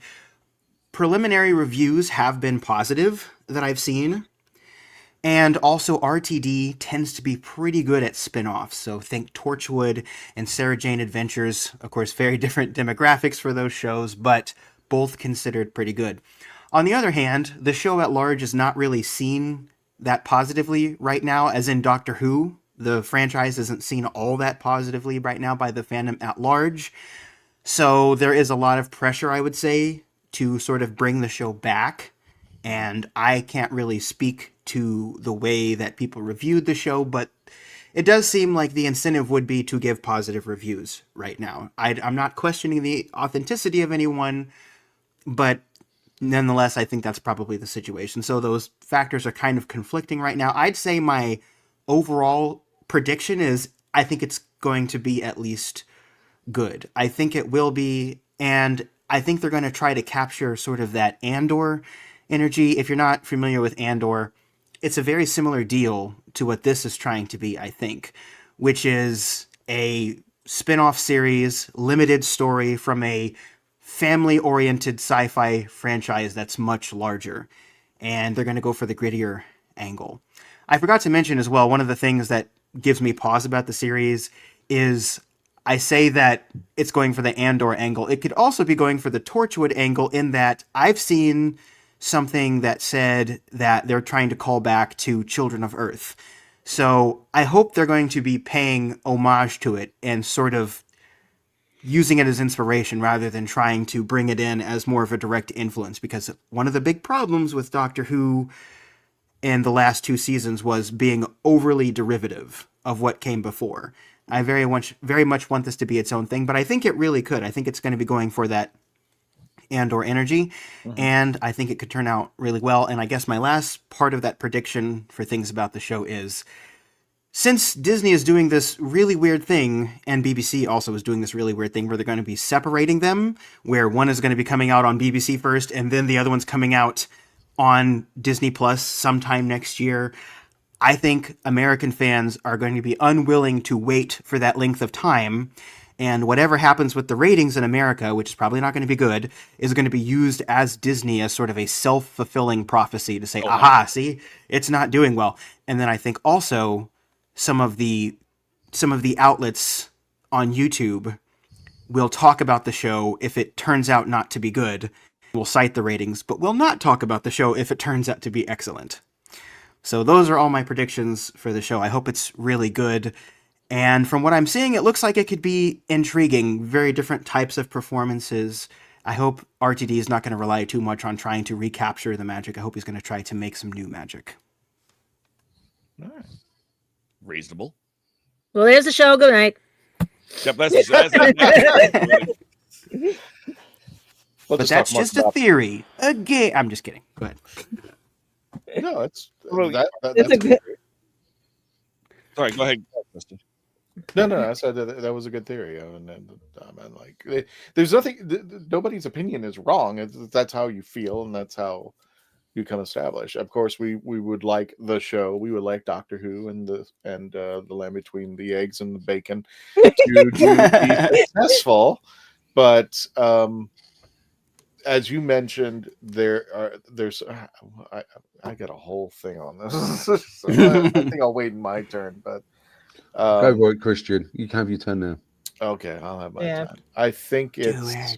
preliminary reviews have been positive that I've seen. And also RTD tends to be pretty good at spin-offs. So think Torchwood and Sarah Jane Adventures. Of course, very different demographics for those shows, but both considered pretty good. On the other hand, the show at large is not really seen that positively right now, as in Doctor Who. The franchise isn't seen all that positively right now by the fandom at large. So there is a lot of pressure, I would say, to sort of bring the show back. And I can't really speak to the way that people reviewed the show, but it does seem like the incentive would be to give positive reviews right now. I'm not questioning the authenticity of anyone, but nonetheless, I think that's probably the situation. So those factors are kind of conflicting right now. I'd say my overall prediction is I think it's going to be at least good. I think it will be, and I think they're going to try to capture sort of that Andor energy. If you're not familiar with Andor, it's a very similar deal to what this is trying to be, I think, which is a spin-off series, limited story from a family-oriented sci-fi franchise that's much larger. And they're going to go for the grittier angle. I forgot to mention as well, one of the things that gives me pause about the series is I say that it's going for the Andor angle. It could also be going for the Torchwood angle in that I've seen something that said that they're trying to call back to Children of Earth. So I hope they're going to be paying homage to it and sort of using it as inspiration rather than trying to bring it in as more of a direct influence. Because one of the big problems with Doctor Who in the last 2 seasons was being overly derivative of what came before. I very much want this to be its own thing, but I think it really could. I think it's going to be going for that Andor energy, and I think it could turn out really well. And I guess my last part of that prediction for things about the show is, since Disney is doing this really weird thing, and BBC also is doing this really weird thing where they're going to be separating them, where one is going to be coming out on BBC first, and then the other one's coming out on Disney Plus sometime next year, I think American fans are going to be unwilling to wait for that length of time. And whatever happens with the ratings in America, which is probably not going to be good, is going to be used as Disney as sort of a self-fulfilling prophecy to say, aha, see, it's not doing well. And then I think also some of the outlets on YouTube will talk about the show if it turns out not to be good. We'll cite the ratings, but will not talk about the show if it turns out to be excellent. So those are all my predictions for the show. I hope it's really good. And from what I'm seeing, it looks like it could be intriguing, very different types of performances. I hope RTD is not going to rely too much on trying to recapture the magic. I hope he's going to try to make some new magic. All right. Reasonable. Well, there's the show. Good night. Yep, but that's just a theory. Again, I'm just kidding. Go ahead. No, that's a good. Sorry, go ahead, Kristen. No. I said that was a good theory, and like, there's nothing. Nobody's opinion is wrong. That's how you feel, and that's how you come established. Of course, we would like the show. We would like Doctor Who and the Land Between the Eggs and the Bacon to be successful, but as you mentioned, there's I got a whole thing on this. So I think I'll wait my turn, but go for it, Christian. You can have your turn now. Okay, I'll have my turn. I think it's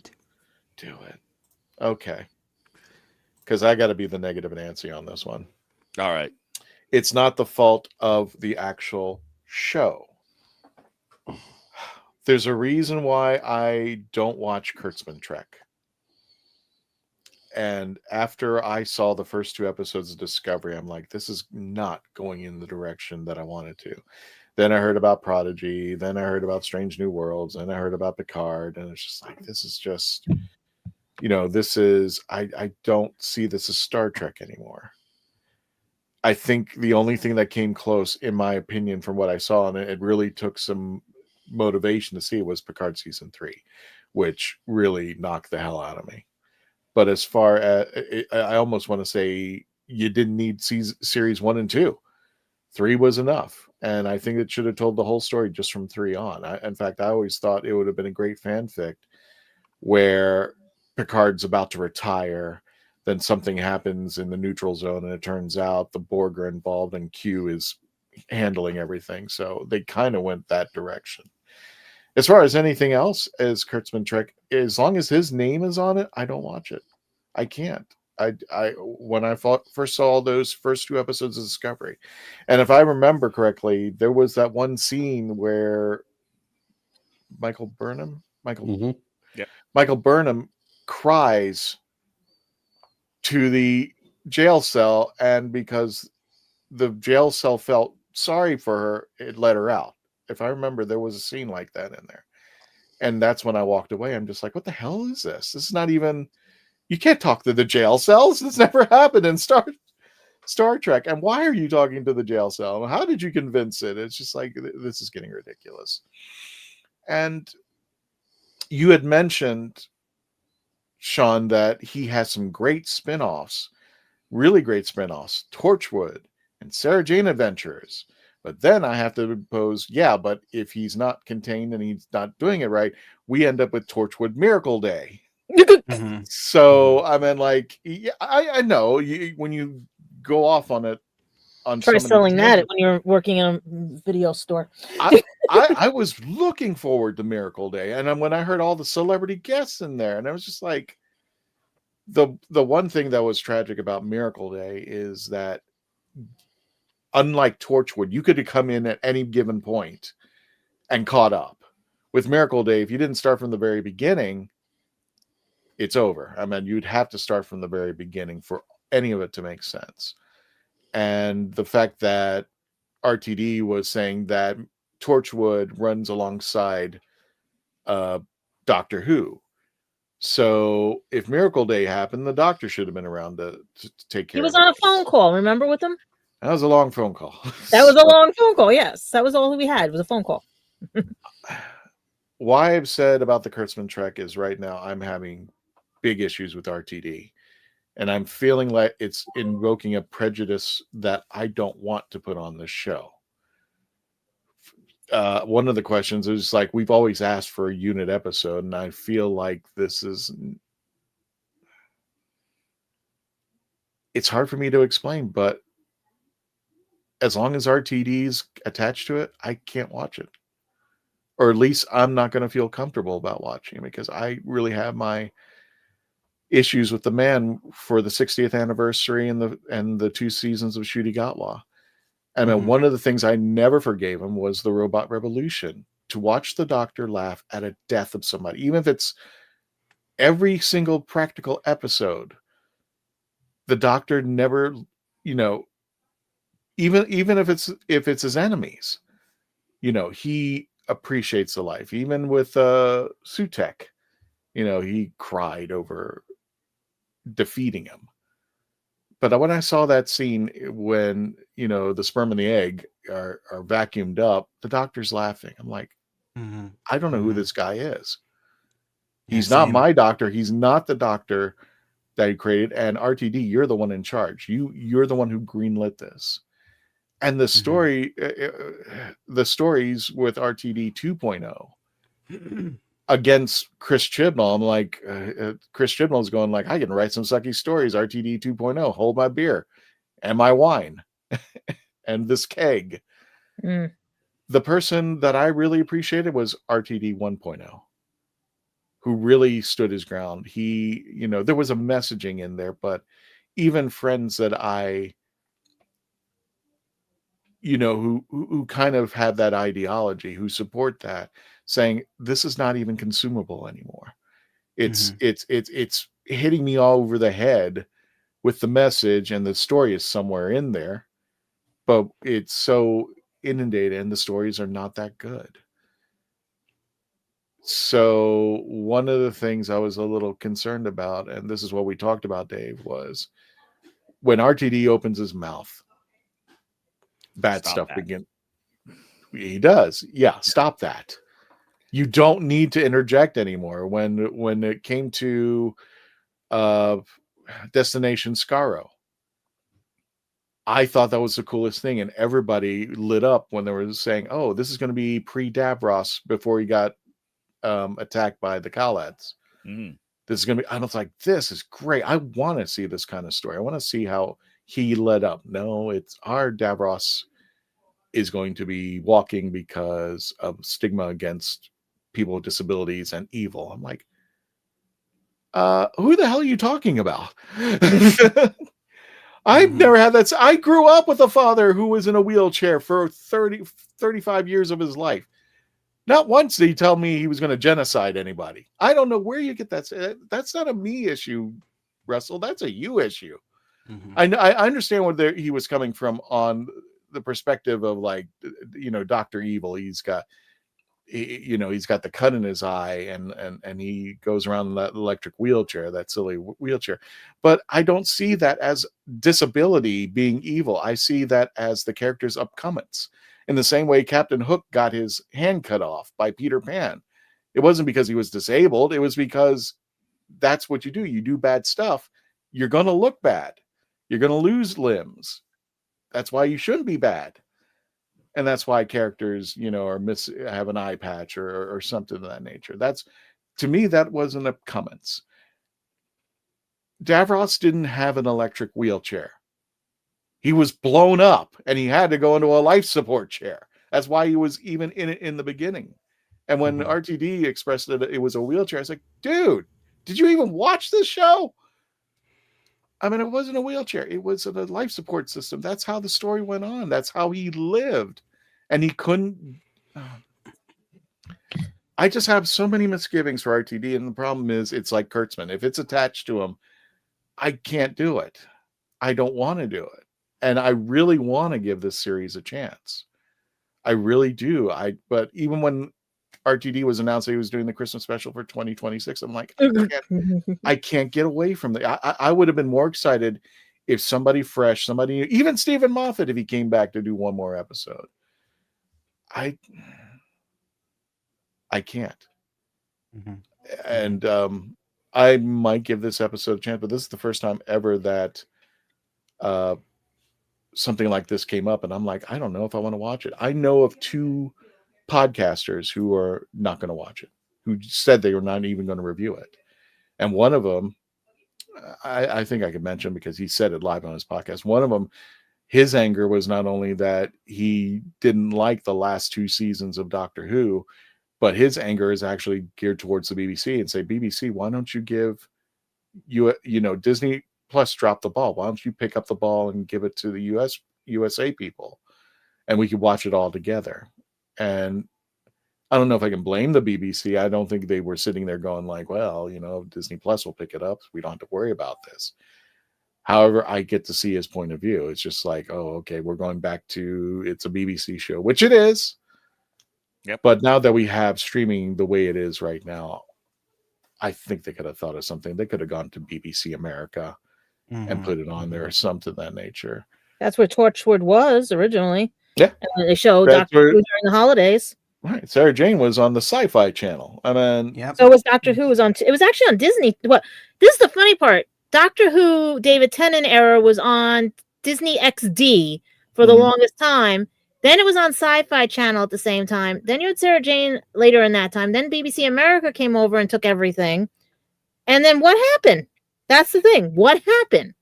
do it. Okay, because I got to be the negative Nancy on this one. All right, it's not the fault of the actual show. There's a reason why I don't watch Kurtzman Trek. And after I saw the first 2 episodes of Discovery, I'm like, this is not going in the direction that I wanted to. Then I heard about Prodigy. Then I heard about Strange New Worlds. And I heard about Picard. And it's just like, this is just, this is, I don't see this as Star Trek anymore. I think the only thing that came close, in my opinion, from what I saw, and it really took some motivation to see, was Picard season 3, which really knocked the hell out of me. But as far as I almost want to say, you didn't need series 1 and 2. 3 was enough. And I think it should have told the whole story just from 3 on. In fact, I always thought it would have been a great fanfic where Picard's about to retire, then something happens in the neutral zone, and it turns out the Borg are involved and Q is handling everything. So they kind of went that direction. As far as anything else as Kurtzman Trek, as long as his name is on it, I don't watch it. I can't. When I first saw those first 2 episodes of Discovery, and if I remember correctly, there was that one scene where Michael Burnham cries to the jail cell, and because the jail cell felt sorry for her, it let her out. If I remember, there was a scene like that in there, and that's when I walked away. I'm just like, what the hell is this? This is not even. You can't talk to the jail cells. This never happened in Star Trek. And why are you talking to the jail cell? How did you convince it? It's just like, this is getting ridiculous. And you had mentioned, Sean, that he has some great spinoffs, really great spinoffs, Torchwood and Sarah Jane Adventures. But then I have to pose, but if he's not contained and he's not doing it right, we end up with Torchwood Miracle Day. So I mean, like, I know when you go off on it, try selling that when you're working in a video store. I was looking forward to Miracle Day, and when I heard all the celebrity guests in there, and I was just like, the one thing that was tragic about Miracle Day is that, unlike Torchwood, you could have come in at any given point and caught up. With Miracle Day, if you didn't start from the very beginning, it's over. I mean, you'd have to start from the very beginning for any of it to make sense. And the fact that RTD was saying that Torchwood runs alongside Doctor Who. So if Miracle Day happened, the Doctor should have been around to take care of it. He was on a phone call, remember, with him? That was a long phone call. That was a long phone call, yes. That was all we had. It was a phone call. Why I've said about the Kurtzman Trek is right now I'm having big issues with RTD. And I'm feeling like it's invoking a prejudice that I don't want to put on this show. One of the questions is like, we've always asked for a unit episode, and I feel like this is... It's hard for me to explain, but as long as RTD's attached to it, I can't watch it. Or at least I'm not going to feel comfortable about watching it, because I really have my issues with the man for the 60th anniversary and the 2 seasons of Ncuti Gatwa. I mean, one of the things I never forgave him was the Robot Revolution. To watch the Doctor laugh at a death of somebody, even if it's every single practical episode, the Doctor never, even if it's his enemies, he appreciates the life. Even with Sutek, he cried over defeating him. But when I saw that scene when the sperm and the egg are vacuumed up, the Doctor's laughing. I'm like, I don't know who this guy is. He's not my Doctor. He's not the Doctor that he created. And RTD, you're the one in charge. You're the one who greenlit this. And the story, the stories with RTD 2.0 against Chris Chibnall, I'm like, Chris Chibnall's going like, I can write some sucky stories. RTD 2.0, hold my beer and my wine and this keg. The person that I really appreciated was RTD 1.0, who really stood his ground. He, there was a messaging in there, but even friends that I, who kind of have that ideology, who support that, saying this is not even consumable anymore. It's hitting me all over the head with the message, and the story is somewhere in there, but it's so inundated and the stories are not that good. So one of the things I was a little concerned about, and this is what we talked about, Dave, was when RTD opens his mouth, bad stuff begins. He does. Yeah, stop that. You don't need to interject anymore. When it came to Destination Skaro, I thought that was the coolest thing, and everybody lit up when they were saying, "Oh, this is going to be pre-Davros before he got attacked by the Khalads." This is going to be. I was like, "This is great. I want to see this kind of story. I want to see how he led up." No, it's our Davros is going to be walking because of stigma against people with disabilities and evil. I'm like, who the hell are you talking about? I've never had that. I grew up with a father who was in a wheelchair for 35 years of his life. Not once did he tell me he was going to genocide anybody. I don't know where you get that. That's not a me issue, Russell. That's a you issue. I understand where he was coming from on the perspective of, like, Dr. Evil. He's got the cut in his eye, and he goes around in that electric wheelchair, that silly wheelchair. But I don't see that as disability being evil. I see that as the character's upcomings. In the same way Captain Hook got his hand cut off by Peter Pan. It wasn't because he was disabled. It was because that's what you do. You do bad stuff. You're going to look bad. You're going to lose limbs. That's why you shouldn't be bad. And that's why characters, have an eye patch or something of that nature. That's, to me, that wasn't a comments. Davros didn't have an electric wheelchair. He was blown up and he had to go into a life support chair. That's why he was even in it in the beginning. And when RTD expressed that it was a wheelchair, I was like, dude, did you even watch this show? I mean, it wasn't a wheelchair. It was a life support system. That's how the story went on. That's how he lived. And he couldn't. I just have so many misgivings for RTD. And the problem is, it's like Kurtzman. If it's attached to him, I can't do it. I don't want to do it. And I really want to give this series a chance. I really do. But even when RTD was announced that he was doing the Christmas special for 2026, I'm like, I can't get away from that. I would have been more excited if somebody fresh, even Stephen Moffat, if he came back to do one more episode. I can't. And I might give this episode a chance, but this is the first time ever that something like this came up, and I'm like, I don't know if I want to watch it. I know of 2 podcasters who are not going to watch it, who said they were not even going to review it. And one of them, I think I could mention because he said it live on his podcast. One of them, his anger was not only that he didn't like the last 2 seasons of Doctor Who, but his anger is actually geared towards the BBC and say, BBC, why don't you give Disney Plus drop the ball? Why don't you pick up the ball and give it to the USA people, and we could watch it all together? And I don't know if I can blame the BBC. I don't think they were sitting there going like, well, Disney Plus will pick it up. We don't have to worry about this. However, I get to see his point of view. It's just like, oh, okay, we're going back to, it's a BBC show, which it is. Yep. But now that we have streaming the way it is right now, I think they could have thought of something. They could have gone to BBC America and put it on there or something of that nature. That's where Torchwood was originally. Yeah. And they showed Doctor Who during the holidays. Right. Sarah Jane was on the Sci-Fi Channel. I mean, So was Doctor Who. It was actually on Disney. What? This is the funny part. Doctor Who, David Tennant era was on Disney XD for the longest time. Then it was on Sci-Fi Channel at the same time. Then you had Sarah Jane later in that time. Then BBC America came over and took everything. And then what happened? That's the thing. What happened?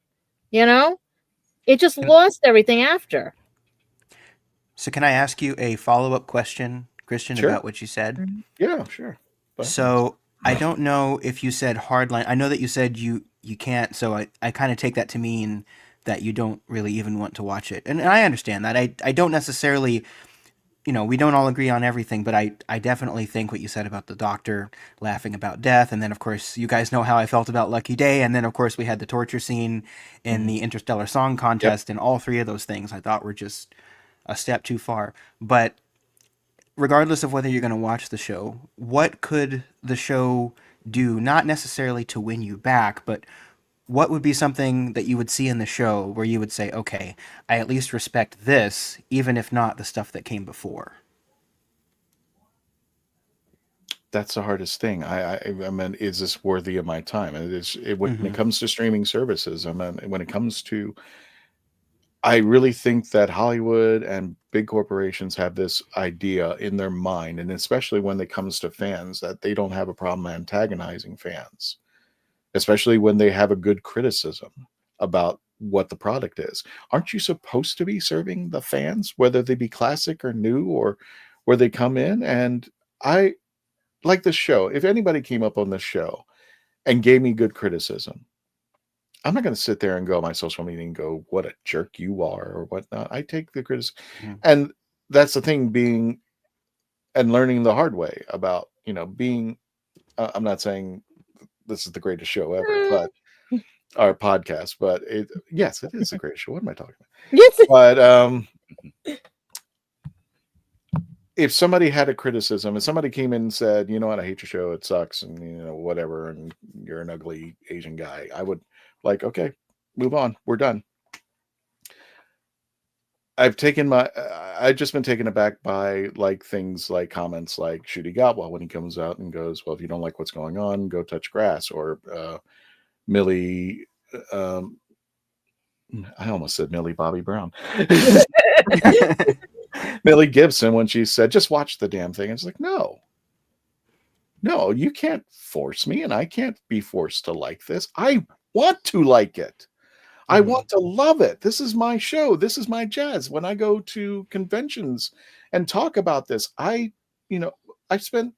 It just lost everything after. So can I ask you a follow-up question, Christian, about what you said? Yeah, sure. So I don't know if you said hardline. I know that you said you can't, so I kind of take that to mean that you don't really even want to watch it. And I understand that. I don't necessarily, we don't all agree on everything, but I definitely think what you said about the doctor laughing about death. And then, of course, you guys know how I felt about Lucky Day. And then, of course, we had the torture scene in the Interstellar Song Contest. And all 3 of those things I thought were just a step too far. But regardless of whether you're going to watch the show, what could the show do, not necessarily to win you back, but what would be something that you would see in the show where you would say, okay, I at least respect this, even if not the stuff that came before? that's the hardest thing. I mean, is this worthy of my time? And when it comes to streaming services, I mean, when it comes to, I really think that Hollywood and big corporations have this idea in their mind, and especially when it comes to fans, that they don't have a problem antagonizing fans, especially when they have a good criticism about what the product is. Aren't you supposed to be serving the fans, whether they be classic or new, or where they come in? And I like this show. If anybody came up on this show and gave me good criticism, I'm not going to sit there and go on my social media and go, what a jerk you are or whatnot. I take the criticism. And that's the thing, being and learning the hard way about, being, I'm not saying this is the greatest show ever, but our podcast, but yes, it is the greatest show. What am I talking about? Yes. But if somebody had a criticism and somebody came in and said, you know what, I hate your show, it sucks, and whatever, and you're an ugly Asian guy, I would okay, move on, we're done. I've just been taken aback by things like comments like Shooty Gatwa when he comes out and goes, well, if you don't like what's going on, go touch grass, or Millie, I almost said Millie Bobby Brown. Millie Gibson, when she said, just watch the damn thing. It's like, no, you can't force me, and I can't be forced to like this. I want to like it. I want to love it. This is my show. This is my jazz. When I go to conventions and talk about this, I spent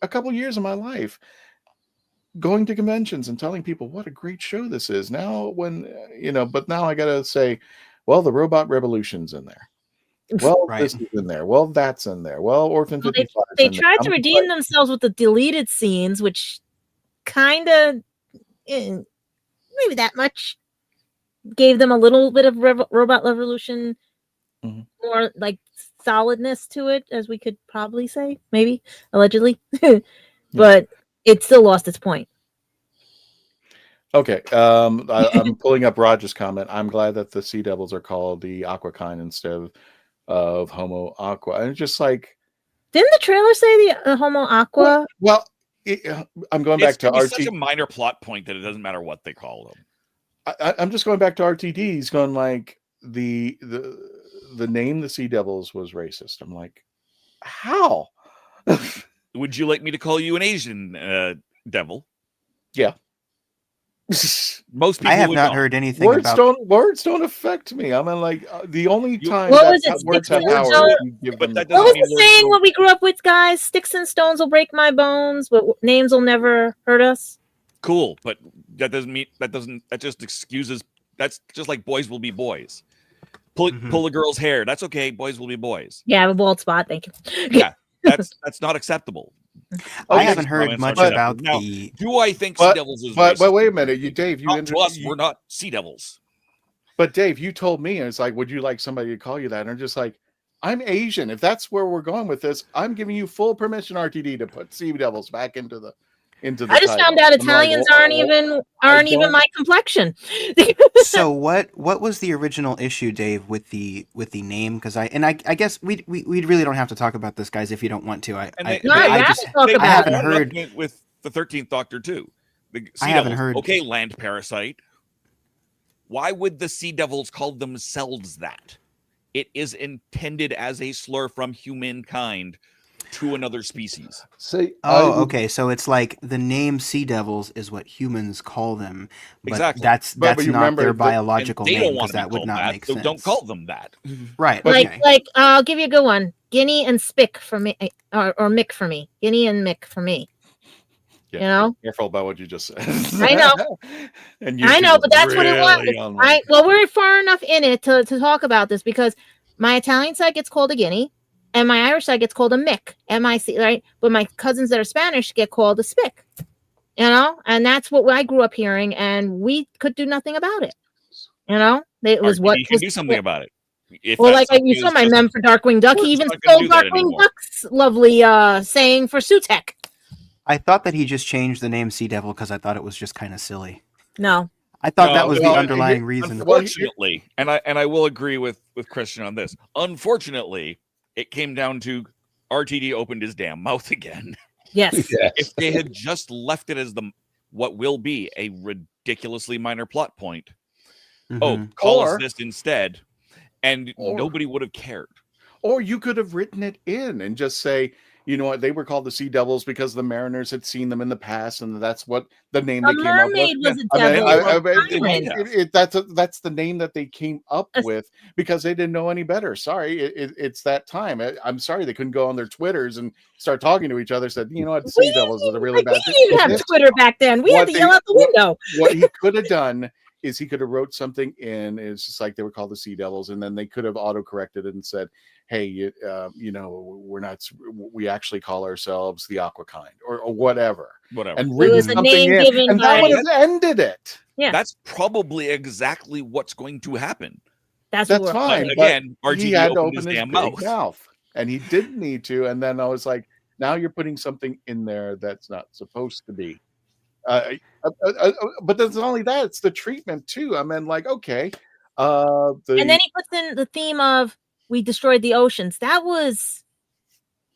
a couple years of my life going to conventions and telling people what a great show this is. Now, but now I got to say, well, the Robot Revolution's in there. Well, this is in there. Well, that's in there. Well, Orphan 55. They tried to redeem themselves with the deleted scenes, which kind of, maybe that much, gave them a little bit of Robot Revolution, more solidness to it, as we could probably say, maybe, allegedly. But it still lost its point. Okay, I'm pulling up Roger's comment. I'm glad that the Sea Devils are called the Aqua kind instead of Homo Aqua. And it's just didn't the trailer say the Homo Aqua? Well, I'm going back to RT. It's such a minor plot point that it doesn't matter what they call them. I'm just going back to RTD. He's going the name the Sea Devils was racist. I'm like, how? Would you like me to call you an Asian devil? Yeah. Most people I have not heard anything words about words don't affect me. I mean, the only time what was it? words have Sticks and power. What was the saying what we grew up with, guys? Sticks and stones will break my bones, but names will never hurt us. Cool, but that just excuses. That's just like boys will be boys. Pull a girl's hair. That's okay. Boys will be boys. Yeah, I have a bald spot. Thank you. Yeah, that's not acceptable. I haven't heard much about now, the. Do I think Sea Devils is racist? But wait a minute, Dave. To us, we're not Sea Devils. But Dave, you told me, and it's like, would you like somebody to call you that? And I'm just like, I'm Asian. If that's where we're going with this, I'm giving you full permission, RTD, to put Sea Devils back into the. I just found out Italians aren't even my complexion. So what was the original issue, Dave, with the name? Because I guess we really don't have to talk about this, guys, if you don't want to. I haven't heard with the 13th Doctor too. I haven't heard. Okay, land parasite. Why would the Sea Devils call themselves that? It is intended as a slur from humankind to another species. Okay. So it's like the name Sea Devils is what humans call them. But exactly. That's not their biological name, because that would not make sense. So don't call them that. Right. Like I'll give you a good one. Guinea and Spick for me, or Mick for me. Guinea and Mick for me. Yeah. You know? Careful about what you just said. I know. I know, but that's what it was. Well, we're far enough in it to talk about this, because my Italian side gets called a Guinea. And my Irish side gets called a Mick, M-I-C, right? But my cousins that are Spanish get called a Spick, and that's what I grew up hearing, and we could do nothing about it. It was what you can do something about it. You saw my mem for Darkwing Duck. He even stole Darkwing Duck's lovely saying for Sutek. I thought that he just changed the name Sea Devil because I thought it was just kind of silly. No. I thought that was the underlying reason. Unfortunately, and I will agree with Christian on this. Unfortunately, it came down to RTD opened his damn mouth again. Yes. If they had just left it as what will be a ridiculously minor plot point, call us this instead, and nobody would have cared. Or you could have written it in and just say, you know what, they were called the Sea Devils because the mariners had seen them in the past, and that's what the name they came up with. Mermaid was a devil. That's the name that they came up with because they didn't know any better. Sorry, it's that time. I'm sorry they couldn't go on their Twitters and start talking to each other. Said, you know what, Sea Devils is a really bad thing. We didn't have Twitter back then. We had to yell out the window. What he could have done is he could have wrote something in. It's just like they were called the Sea Devils, and then they could have auto-corrected it and said, hey, you know, we actually call ourselves the Aqua Kind or whatever. And written something in, and that would have ended it. Yeah. That's probably exactly what's going to happen. That's fine. Again, he had to open his mouth, and he didn't need to. And then I was like, now you're putting something in there that's not supposed to be. But that's not only that; it's the treatment too. I mean, like, okay, and then he puts in the theme of we destroyed the oceans. That was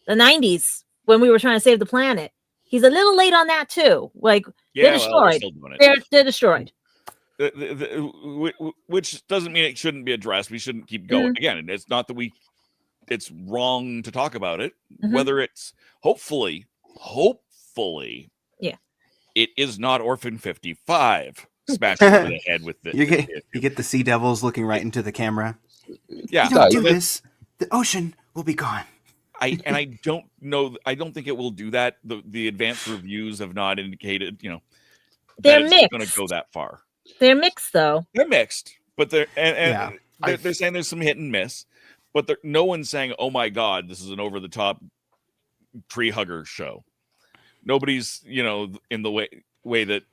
the 90s when we were trying to save the planet. He's a little late on that too. Like they're destroyed. They're destroyed. Which doesn't mean it shouldn't be addressed. We shouldn't keep going. Again, it's not that it's wrong to talk about it. Whether it's hopefully, it is not Orphan 55 smashed over the head with the. You get the Sea Devils looking right into the camera. Yeah, you don't do this, the ocean will be gone. I don't know. I don't think it will do that. The advanced reviews have not indicated, they're mixed. Going to go that far. They're mixed, though. They're mixed, but they're saying there's some hit and miss, but no one's saying, "Oh my God, this is an over the top tree hugger show." Nobody's, in the way that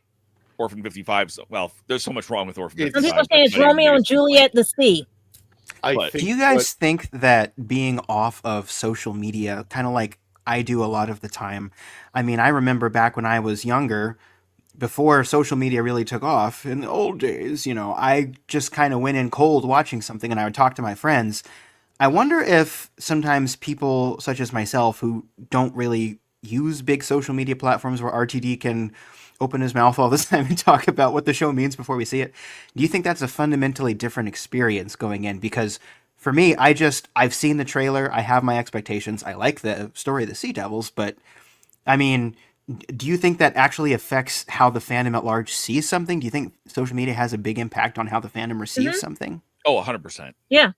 Orphan 55. Well, there's so much wrong with Orphan 55. Some people say it's Romeo and Juliet, the sea. Do you guys think that being off of social media, kind of like I do a lot of the time? I mean, I remember back when I was younger, before social media really took off, in the old days, I just kind of went in cold watching something and I would talk to my friends. I wonder if sometimes people such as myself who don't really use big social media platforms where RTD can open his mouth all the time and talk about what the show means before we see it. Do you think that's a fundamentally different experience going in? Because for me, I've seen the trailer. I have my expectations. I like the story of the Sea Devils, but I mean, do you think that actually affects how the fandom at large sees something? Do you think social media has a big impact on how the fandom receives something? Oh, 100%. Yeah.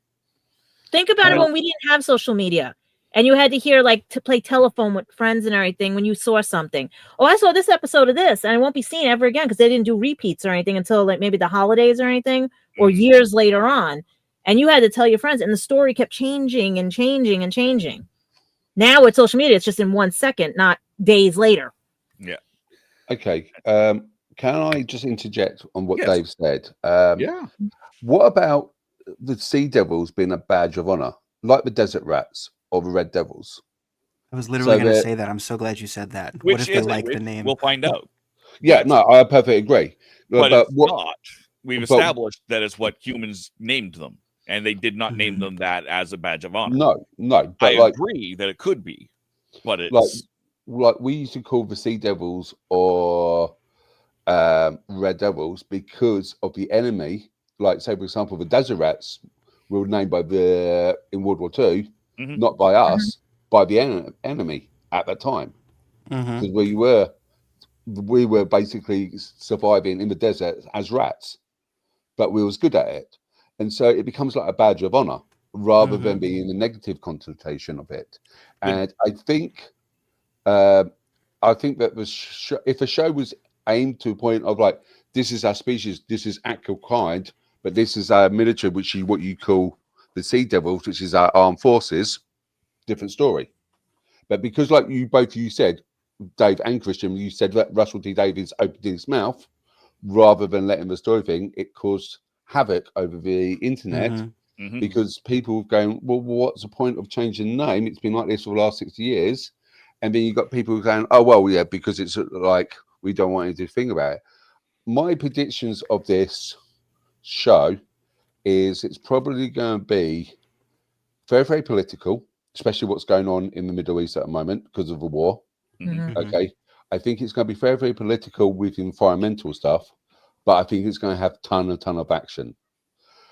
Think about it when we didn't have social media. And you had to hear, to play telephone with friends and everything when you saw something. Oh, I saw this episode of this, and it won't be seen ever again because they didn't do repeats or anything until maybe the holidays or anything, or years later on. And you had to tell your friends, and the story kept changing and changing and changing. Now with social media, it's just in 1 second, not days later. Yeah. Okay. Can I just interject on what Dave said? Yeah. What about the Sea Devils being a badge of honor, like the Desert Rats? Or the Red Devils. I was literally going to say that. I'm so glad you said that. What if they like the name? We'll find out. Yeah, no, I perfectly agree. But it's not. We've established that it's what humans named them, and they did not name them that as a badge of honor. No. But I agree that it could be, but it's like we used to call the Sea Devils or Red Devils because of the enemy. Like, say, for example, the Desert Rats were named in World War II. Not by us, by the enemy at that time, because we were basically surviving in the desert as rats, but we was good at it, and so it becomes like a badge of honor rather than being a negative connotation of it. And I think that if a show was aimed to a point of like, this is our species, this is actual kind, but this is our military, which is what you call the Sea Devils, which is our armed forces, different story. But because, like you said, Dave and Christian, you said that Russell T Davies opened his mouth rather than letting the story thing, it caused havoc over the internet because people were going, well, what's the point of changing the name? It's been like this for the last 60 years. And then you got people going, oh, well, yeah, because it's like, we don't want anything to think about it. My predictions of this show is it's probably going to be very, very political, especially what's going on in the Middle East at the moment because of the war. Mhm. Okay, I think it's going to be very, very political with environmental stuff, but I think it's going to have a ton of action.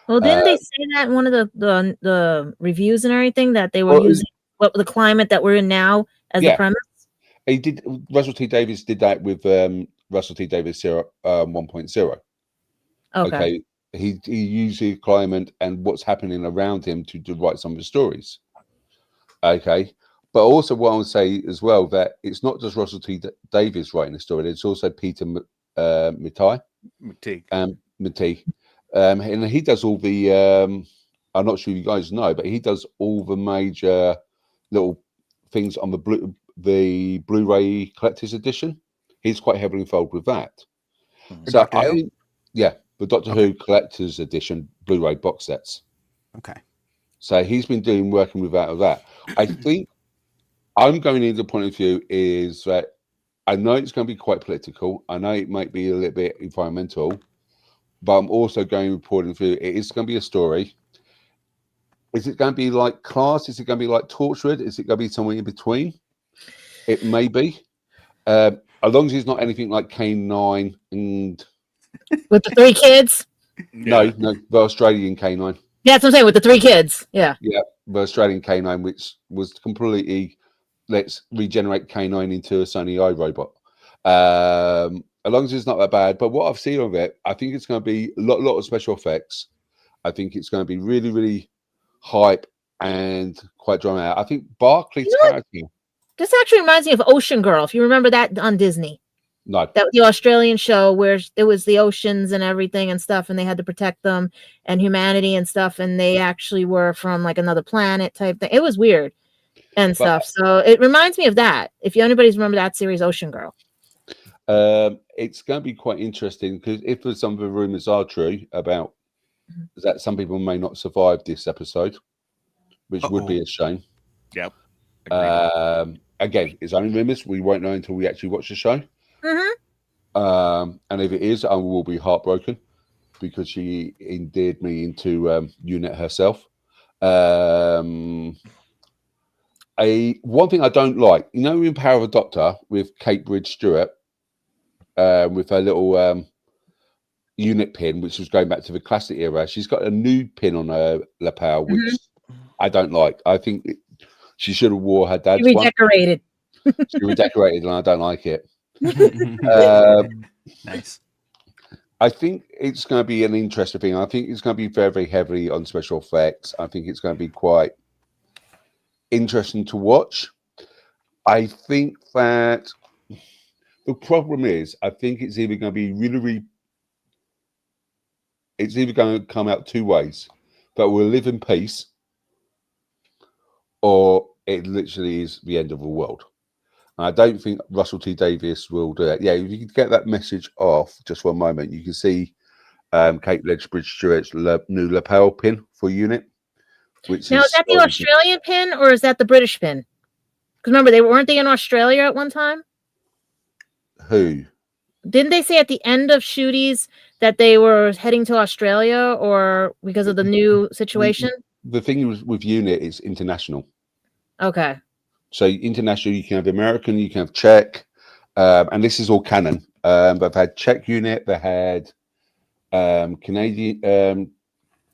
Well, didn't they say that in one of the reviews and everything that they were using the climate that we're in now as the premise? He did. Russell T Davies did that with Russell T Davies 1.0. Okay, he used the climate and what's happening around him to write some of the stories. Okay, but also what I would say as well that it's not just Russell T Davies writing the story; it's also Peter McTighe. McTighe. And he does all the. I'm not sure you guys know, but he does all the major little things on the Blu-ray collector's edition. He's quite heavily involved with that. So the Doctor Who collector's edition Blu-ray box sets. Okay. So he's been working with that. I think I'm going into the point of view is that I know it's going to be quite political. I know it might be a little bit environmental, but I'm also going to point of view it is going to be a story. Is it going to be like Class? Is it going to be like Tourchwood? Is it going to be somewhere in between? It may be. As long as it's not anything like K9 and with the 3 kids. No, the Australian K9. Yeah, that's what I'm saying, with the 3 kids. Yeah, the Australian K9, which was completely let's regenerate K9 into a Sony iRobot. As long as it's not that bad, but what I've seen of it, I think it's going to be a lot of special effects. I think it's going to be really, really hype and quite dramatic. I think Barclay's character. This actually reminds me of Ocean Girl. If you remember that on Disney. No. That the Australian show where it was the oceans and everything and stuff, and they had to protect them and humanity and stuff, and they actually were from like another planet type thing. It was weird and stuff. So it reminds me of that. If anybody's remember that series, Ocean Girl. It's going to be quite interesting because if some of the rumors are true about that some people may not survive this episode, which would be a shame. Yep. Again, it's only rumors. We won't know until we actually watch the show. And if it is, I will be heartbroken because she endeared me into UNIT herself. One thing I don't like, in Power of the Doctor with Kate Bridge-Stewart, with her little UNIT pin, which was going back to the classic era. She's got a new pin on her lapel, which I don't like. I think she should have wore her dad's redecorated. She redecorated, and I don't like it. Nice. I think it's going to be an interesting thing. I think it's going to be very, very heavily on special effects. I think it's going to be quite interesting to watch. I think that the problem is, I think it's either going to be it's either going to come out 2 ways, that we'll live in peace, or it literally is the end of the world. And I don't think Russell T Davies will do that. Yeah, if you can get that message off just for a moment, you can see Kate Bridge-Stewart's new lapel pin for UNIT. Is that the Australian pin or is that the British pin? Because remember, weren't they in Australia at one time? Who? Didn't they say at the end of Shooties that they were heading to Australia or because of the new situation? The thing with UNIT is international. Okay. So international, you can have American, you can have Czech, and this is all canon. But they've had Czech UNIT, they had Canadian,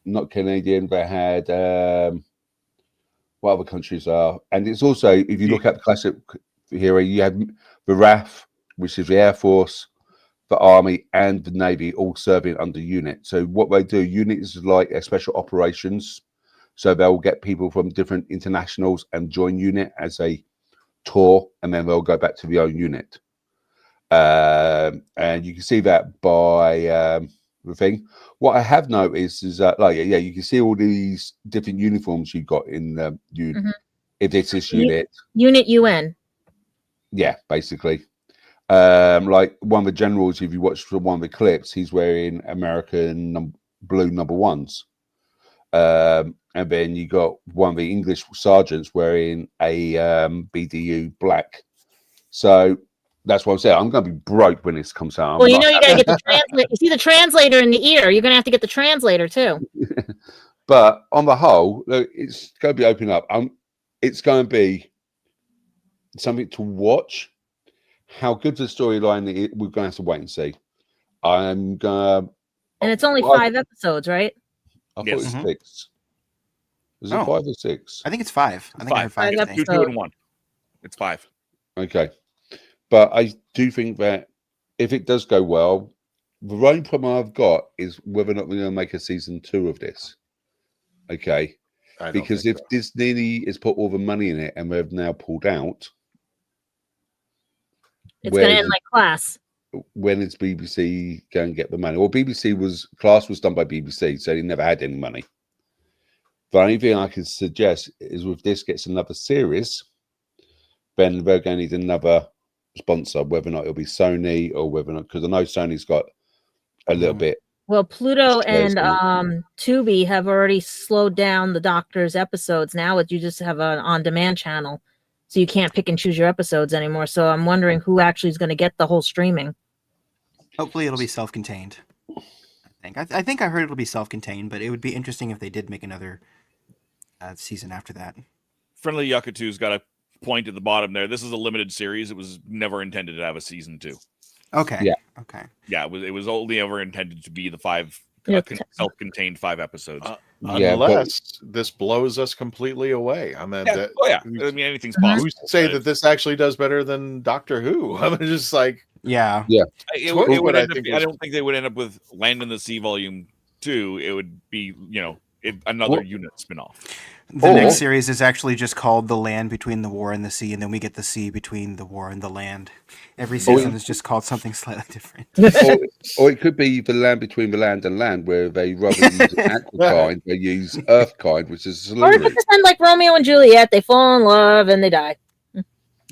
not Canadian, they had what other countries are, and it's also, if you look at the classic hero, you have the RAF, which is the Air Force, the Army, and the Navy all serving under UNIT. So what they do, UNIT is like a special operations. So they'll get people from different internationals and join UNIT as a tour, and then they'll go back to their own unit. And you can see that by the thing. What I have noticed is that, you can see all these different uniforms you got in the if it's this unit. Unit UN. Yeah, basically. Like one of the generals, if you watch one of the clips, he's wearing American blue number 1s. And then you got one of the English sergeants wearing a BDU black. So that's what I'm saying. I'm going to be broke when this comes out. Well, you got to get the translator. You see the translator in the ear. You're going to have to get the translator too. But on the whole, it's going to be opening up. It's going to be something to watch. How good the storyline is, we're going to have to wait and see. I'm gonna. And it's only 5 episodes, right? I thought it was 6. Is it 5 or 6? I think it's 5. I think I have 5 episodes. 2 and 1. It's 5. Okay, but I do think that if it does go well, the only problem I've got is whether or not we're going to make a season 2 of this. Okay, because if Disney has put all the money in it and they've now pulled out, it's going to end like Class. When is BBC going to get the money? Well, Class was done by BBC, so they never had any money. The only thing I can suggest is if this gets another series, then they're going to need another sponsor, whether or not it'll be Sony or whether or not, because I know Sony's got a little bit. Well, Pluto and Tubi have already slowed down the Doctor's episodes. Now you just have an on-demand channel, so you can't pick and choose your episodes anymore. So I'm wondering who actually is going to get the whole streaming. Hopefully it'll be self-contained. I think I heard it'll be self-contained, but it would be interesting if they did make another season after that. Friendly Yucca2's got a point at the bottom there. This is a limited series. It was never intended to have a season 2. Okay. Yeah. Okay. Yeah, it was only ever intended to be the 5 self-contained 5 episodes. Unless this blows us completely away. I mean, I mean, anything's possible. Who's to say that this actually does better than Doctor Who? I mean, just like yeah. It would end up, I don't think they would end up with Land in the Sea Volume 2. It would be, another unit spinoff. The next series is actually just called The Land Between the War and the Sea, and then we get the sea between the war and the land. Every season is just called something slightly different. or it could be The Land Between the Land and Land, where they rather use aqua kind, they use earth kind, which is or if it's like Romeo and Juliet, they fall in love and they die.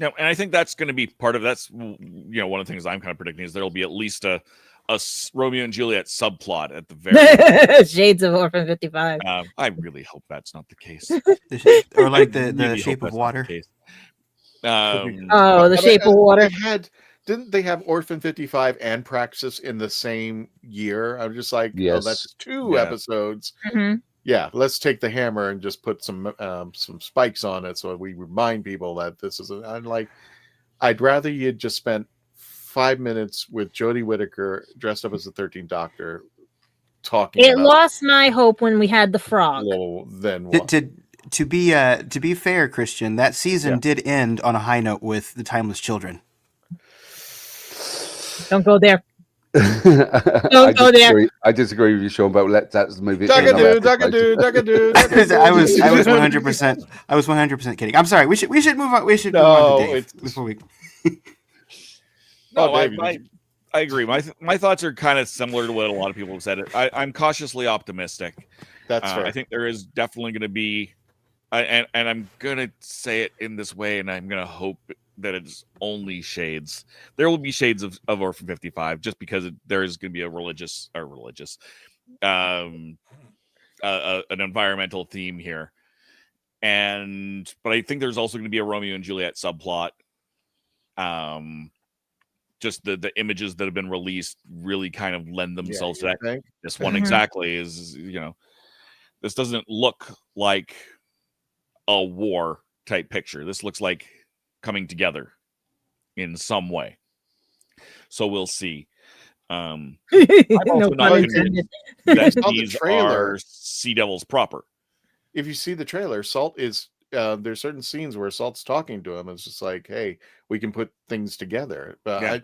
No, and I think that's going to be part of that's one of the things I'm kind of predicting is there'll be at least a Romeo and Juliet subplot at the very Shades of Orphan 55. I really hope that's not the case. Or like the Shape of Water. The Shape of Water. Didn't they have Orphan 55 and Praxis in the same year? I'm just like, yes. That's 2 episodes. Mm-hmm. Yeah, let's take the hammer and just put some spikes on it so we remind people that this is. I'd rather you just spent 5 minutes with Jodie Whittaker dressed up as the 13th Doctor talking. It lost my hope when we had the frog. Well, then what? To be fair, Christian, that season did end on a high note with the Timeless Children. Don't go there. Don't go there. I disagree with you, Sean, but let's move it. Duckadoo. I was 100%. I was 100% kidding. I'm sorry. We should move on. We should move on to Dave before we. No, I agree. My thoughts are kind of similar to what a lot of people have said. I'm cautiously optimistic. That's fair. I think there is definitely going to be, and I'm going to say it in this way, and I'm going to hope that it's only shades. There will be shades of Orphan 55, just because there is going to be an environmental theme here, but I think there's also going to be a Romeo and Juliet subplot. Just the images that have been released really kind of lend themselves to that. Think? This one exactly is, this doesn't look like a war type picture. This looks like coming together in some way. So we'll see. I'm also not convinced that these are Sea Devils proper. If you see the trailer, Salt is there's certain scenes where Salt's talking to him. It's just like, hey, we can put things together. But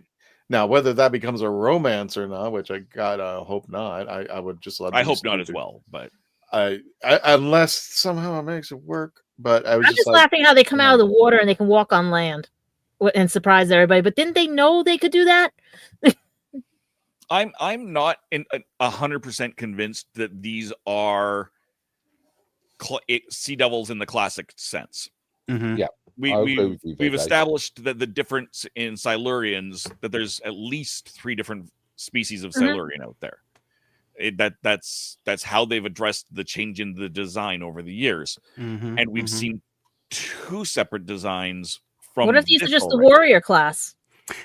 now, whether that becomes a romance or not, which I gotta hope not, I would just let. I hope not as well, but I unless somehow it makes it work. But I'm just laughing how they come out of the water and they can walk on land and surprise everybody. But didn't they know they could do that? I'm not 100% convinced that these are Sea Devils in the classic sense. Mm-hmm. Yeah, we've established that the difference in Silurians, that there's at least 3 different species of Silurian out there. That's how they've addressed the change in the design over the years, and we've seen 2 separate designs from. What if these are just the warrior class?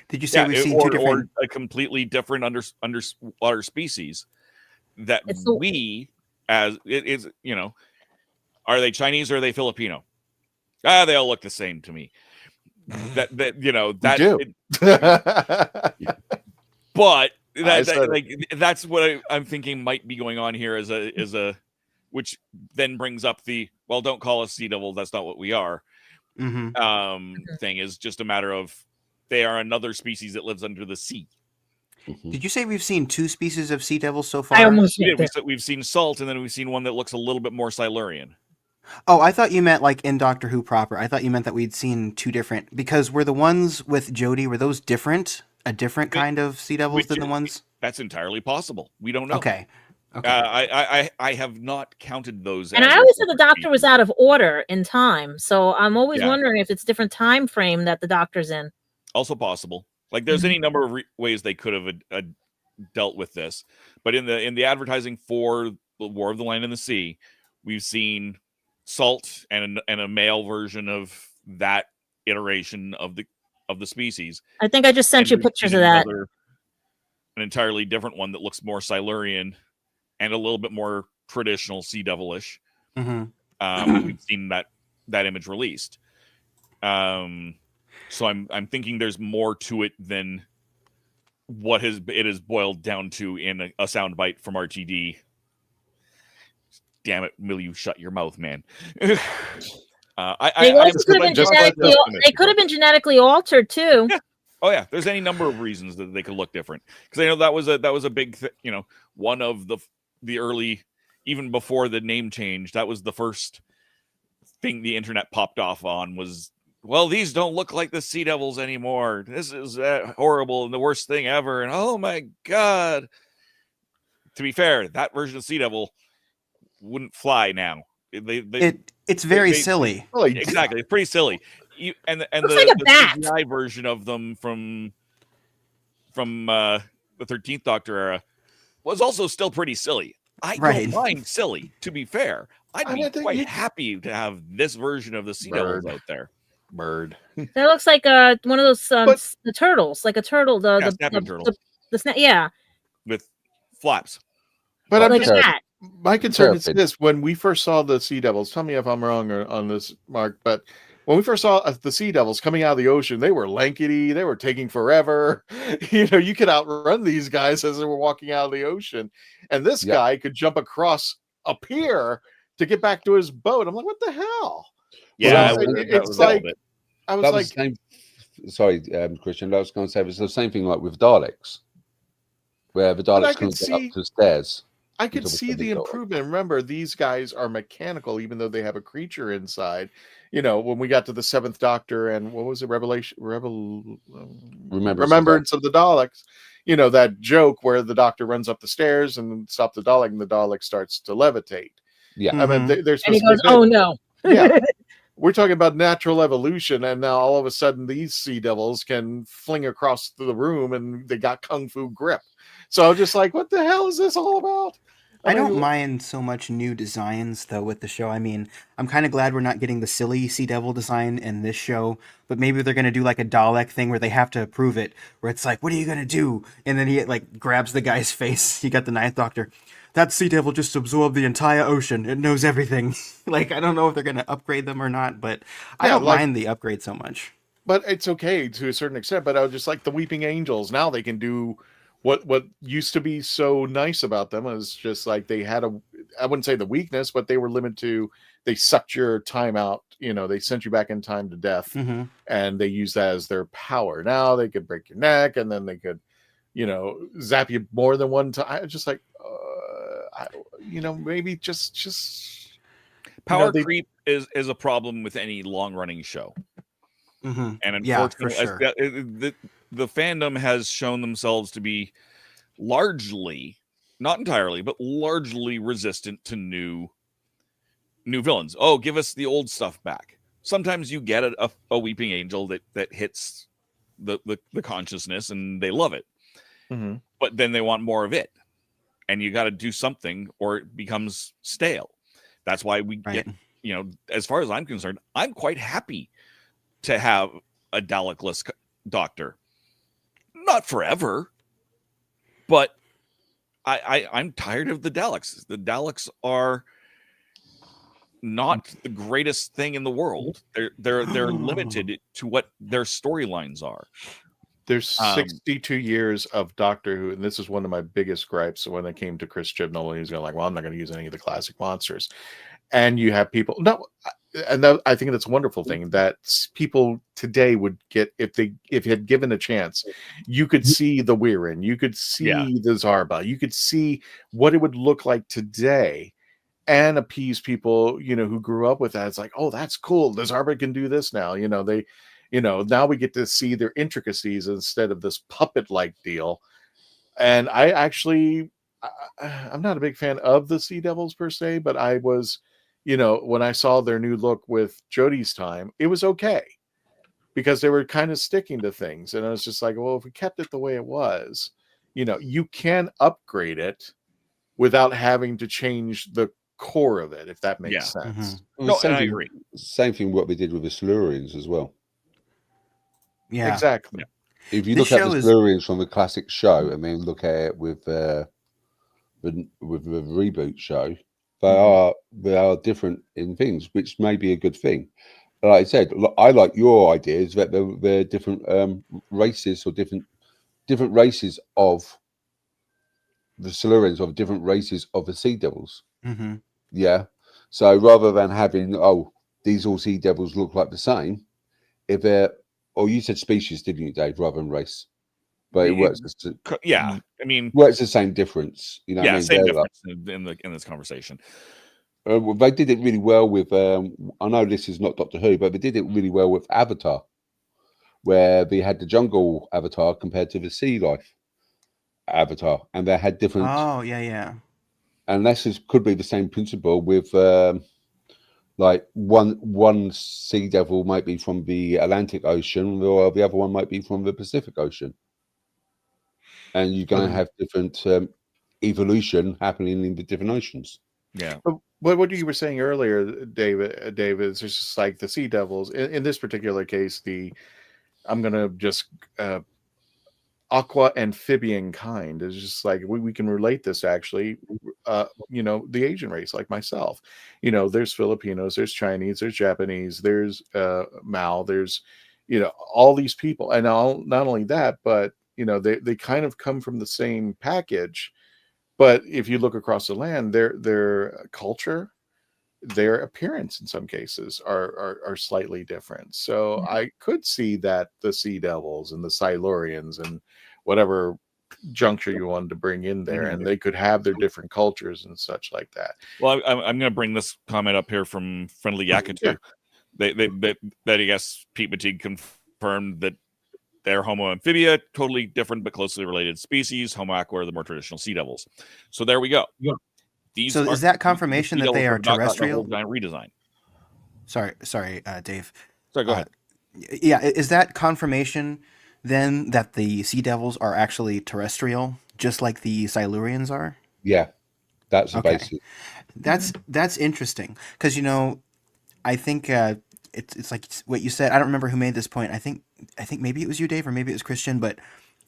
Did you say we've seen 2 different, or a completely different underwater species that are they Chinese or are they Filipino? They all look the same to me. that you know that. But that's what I'm thinking might be going on here as a, which then brings up the, well, don't call us sea devils. That's not what we are. Thing is just a matter of they are another species that lives under the sea. Did you say we've seen 2 species of sea devils so far? I almost did. We've seen salt, and then we've seen one that looks a little bit more Silurian. Oh, I thought you meant like in Doctor Who proper. I thought you meant that we'd seen 2 different, because were the ones with Jodie, were those different? A different kind of sea devils than the ones? That's entirely possible. We don't know. Okay. I have not counted those. And I always said the Doctor was out of order in time, so I'm always wondering if it's different time frame that the Doctor's in. Also possible. Like there's any number of ways they could have dealt with this, but in the advertising for the War of the Land and the Sea, we've seen salt and a male version of that iteration of the species. I think I just sent you pictures of that. An entirely different one that looks more Silurian and a little bit more traditional sea devilish. We've seen that image released. So I'm thinking there's more to it than what it is boiled down to in a soundbite from RTD. Damn it, will you shut your mouth, man? They could have been genetically altered too. Yeah. Oh yeah, there's any number of reasons that they could look different. Because I know that was a big one of the early, even before the name change, that was the first thing the internet popped off on was, well, these don't look like the Sea Devils anymore. This is horrible and the worst thing ever. And oh my god. To be fair, that version of Sea Devil wouldn't fly now. It's very silly. Exactly, it's pretty silly. And like the CGI version of them from the 13th Doctor era was also still pretty silly. I don't mind silly, to be fair. I'd be quite happy to have this version of the Sea Devils out there. Bird. That looks like one of those the turtles, like a turtle. Snapping turtle. With flaps. But like that. My concern is this: when we first saw the Sea Devils, tell me if I'm wrong on this, Mark, but when we first saw the Sea Devils coming out of the ocean, they were lankety, they were taking forever. You could outrun these guys as they were walking out of the ocean. And this guy could jump across a pier to get back to his boat. I'm like, what the hell? Yeah, it's like I was like, sorry, Christian, I was going to say it's the same thing like with Daleks, where the Daleks can get up to stairs. I could see the improvement. Remember, these guys are mechanical, even though they have a creature inside. When we got to the 7th Doctor and what was it, Remembrance of the Daleks. That joke where the Doctor runs up the stairs and stops the Dalek, and the Dalek starts to levitate. Yeah, I mean, there's. And he goes, "Oh no!" Yeah, we're talking about natural evolution, and now all of a sudden these Sea Devils can fling across the room, and they got kung fu grip. So I'm just like, what the hell is this all about? I don't mind so much new designs, though, with the show. I mean, I'm kind of glad we're not getting the silly Sea Devil design in this show, but maybe they're going to do like a Dalek thing where they have to prove it, where it's like, what are you going to do? And then he grabs the guy's face. You got the 9th Doctor. That Sea Devil just absorbed the entire ocean. It knows everything. I don't know if they're going to upgrade them or not, but I don't mind the upgrade so much. But it's okay to a certain extent, but I was just like the Weeping Angels. Now they can do what used to be so nice about them is just like they had I wouldn't say the weakness, but they were limited to, they sucked your time out. They sent you back in time to death, and they use that as their power. Now they could break your neck, and then they could, zap you more than one time. I was just like, maybe just power creep is a problem with any long running show. And unfortunately, the fandom has shown themselves to be largely, not entirely, but largely resistant to new villains. Oh, give us the old stuff back. Sometimes you get a Weeping Angel that hits the consciousness and they love it. But then they want more of it. And you got to do something or it becomes stale. That's why we get, as far as I'm concerned, I'm quite happy to have a Dalek-less Doctor. Not forever, but I'm tired of the Daleks. The Daleks are not the greatest thing in the world. They're limited to what their storylines are. There's 62 years of Doctor Who, and this is one of my biggest gripes when it came to Chris Chibnall. He's going like, well, I'm not going to use any of the classic monsters. And you have people, I think that's a wonderful thing that people today would get if you had given a chance. You could see the Weirin, you could see the Zarba, you could see what it would look like today, and appease people, who grew up with that. It's like, oh, that's cool. The Zarba can do this now. Now we get to see their intricacies instead of this puppet-like deal. And I'm not a big fan of the Sea Devils per se, but I was, when I saw their new look with Jodie's time, it was okay because they were kind of sticking to things. And I was just like, well, if we kept it the way it was, you can upgrade it without having to change the core of it, if that makes sense. Mm-hmm. No, I agree. Same thing what we did with the Silurians as well. Yeah, exactly. Yeah. If you look at the Silurians from the classic show and then look at it with the reboot show, they are different in things, which may be a good thing. Like I said, I like your ideas that they're different races or different races of the Silurians, or different races of the Sea Devils. Mm-hmm. Yeah. So rather than having these all Sea Devils look like the same, if they're you said species, didn't you, Dave, rather than race? But it works. Works the same difference. Same difference in this conversation. They did it really well with. I know this is not Doctor Who, but they did it really well with Avatar, where they had the jungle Avatar compared to the sea life Avatar, and they had different. Oh yeah. And this could be the same principle with. Like one Sea Devil might be from the Atlantic Ocean, or the other one might be from the Pacific Ocean, and you're going to have different evolution happening in the different oceans. Yeah. But what you were saying earlier, David, is just like the Sea Devils. In this particular case, I'm going to just aqua amphibian kind is just like we can relate this actually. The Asian race, like myself. There's Filipinos, there's Chinese, there's Japanese, there's Mao, there's all these people, and not only that, but they kind of come from the same package. But if you look across the land, their culture, their appearance in some cases are slightly different. So I could see that the Sea Devils and the Silurians and whatever juncture you wanted to bring in there, and they could have their different cultures and such like that. Well, I'm going to bring this comment up here from Friendly Yakatu. That I guess Pete McTighe confirmed that they're Homo amphibia, totally different but closely related species. Homo aqua are the more traditional Sea Devils. So there we go. Yeah. Is that confirmation that they are terrestrial? Redesign. Sorry, Dave. Sorry, go ahead. Yeah, is that confirmation then that the Sea Devils are actually terrestrial, just like the Silurians are? Yeah, that's the basis. That's interesting because I think it's like what you said. I don't remember who made this point. I think maybe it was you, Dave, or maybe it was Christian, but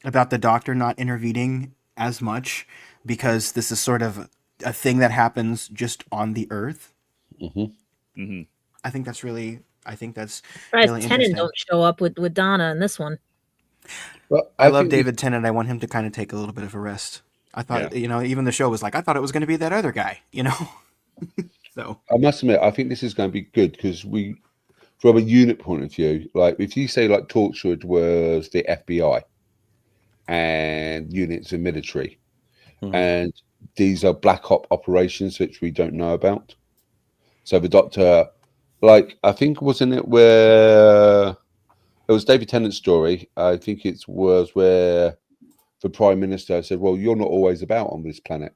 about the Doctor not intervening as much because this is sort of a thing that happens just on the Earth. Mm-hmm. Mm-hmm. I think that's really Tennant don't show up with Donna in this one. Well, I love David Tennant. I want him to kind of take a little bit of a rest. I thought, even the show was like, I thought it was going to be that other guy, So I must admit, I think this is going to be good because from a unit point of view, like if you say like Tourchwood was the FBI and units are military, and these are black op operations which we don't know about. So the Doctor, like I think wasn't it where it was David Tennant's story? I think it was where the Prime Minister said, "Well, you're not always about on this planet."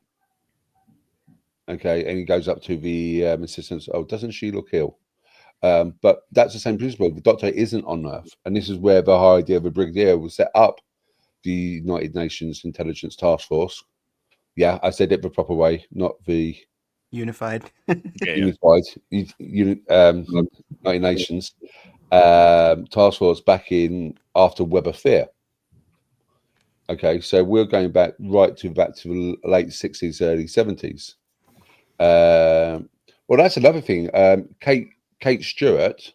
Okay, and he goes up to the assistant. Oh, doesn't she look ill? But that's the same principle. The Doctor isn't on Earth, and this is where the whole idea of a brigadier was set up. The United Nations Intelligence Task Force. Yeah, I said it the proper way, not the unified. Unified. United Nations Task Force back in after Web of Fear. Okay, so we're going back to the late 60s, early 70s. Well, that's another thing. Kate Stewart,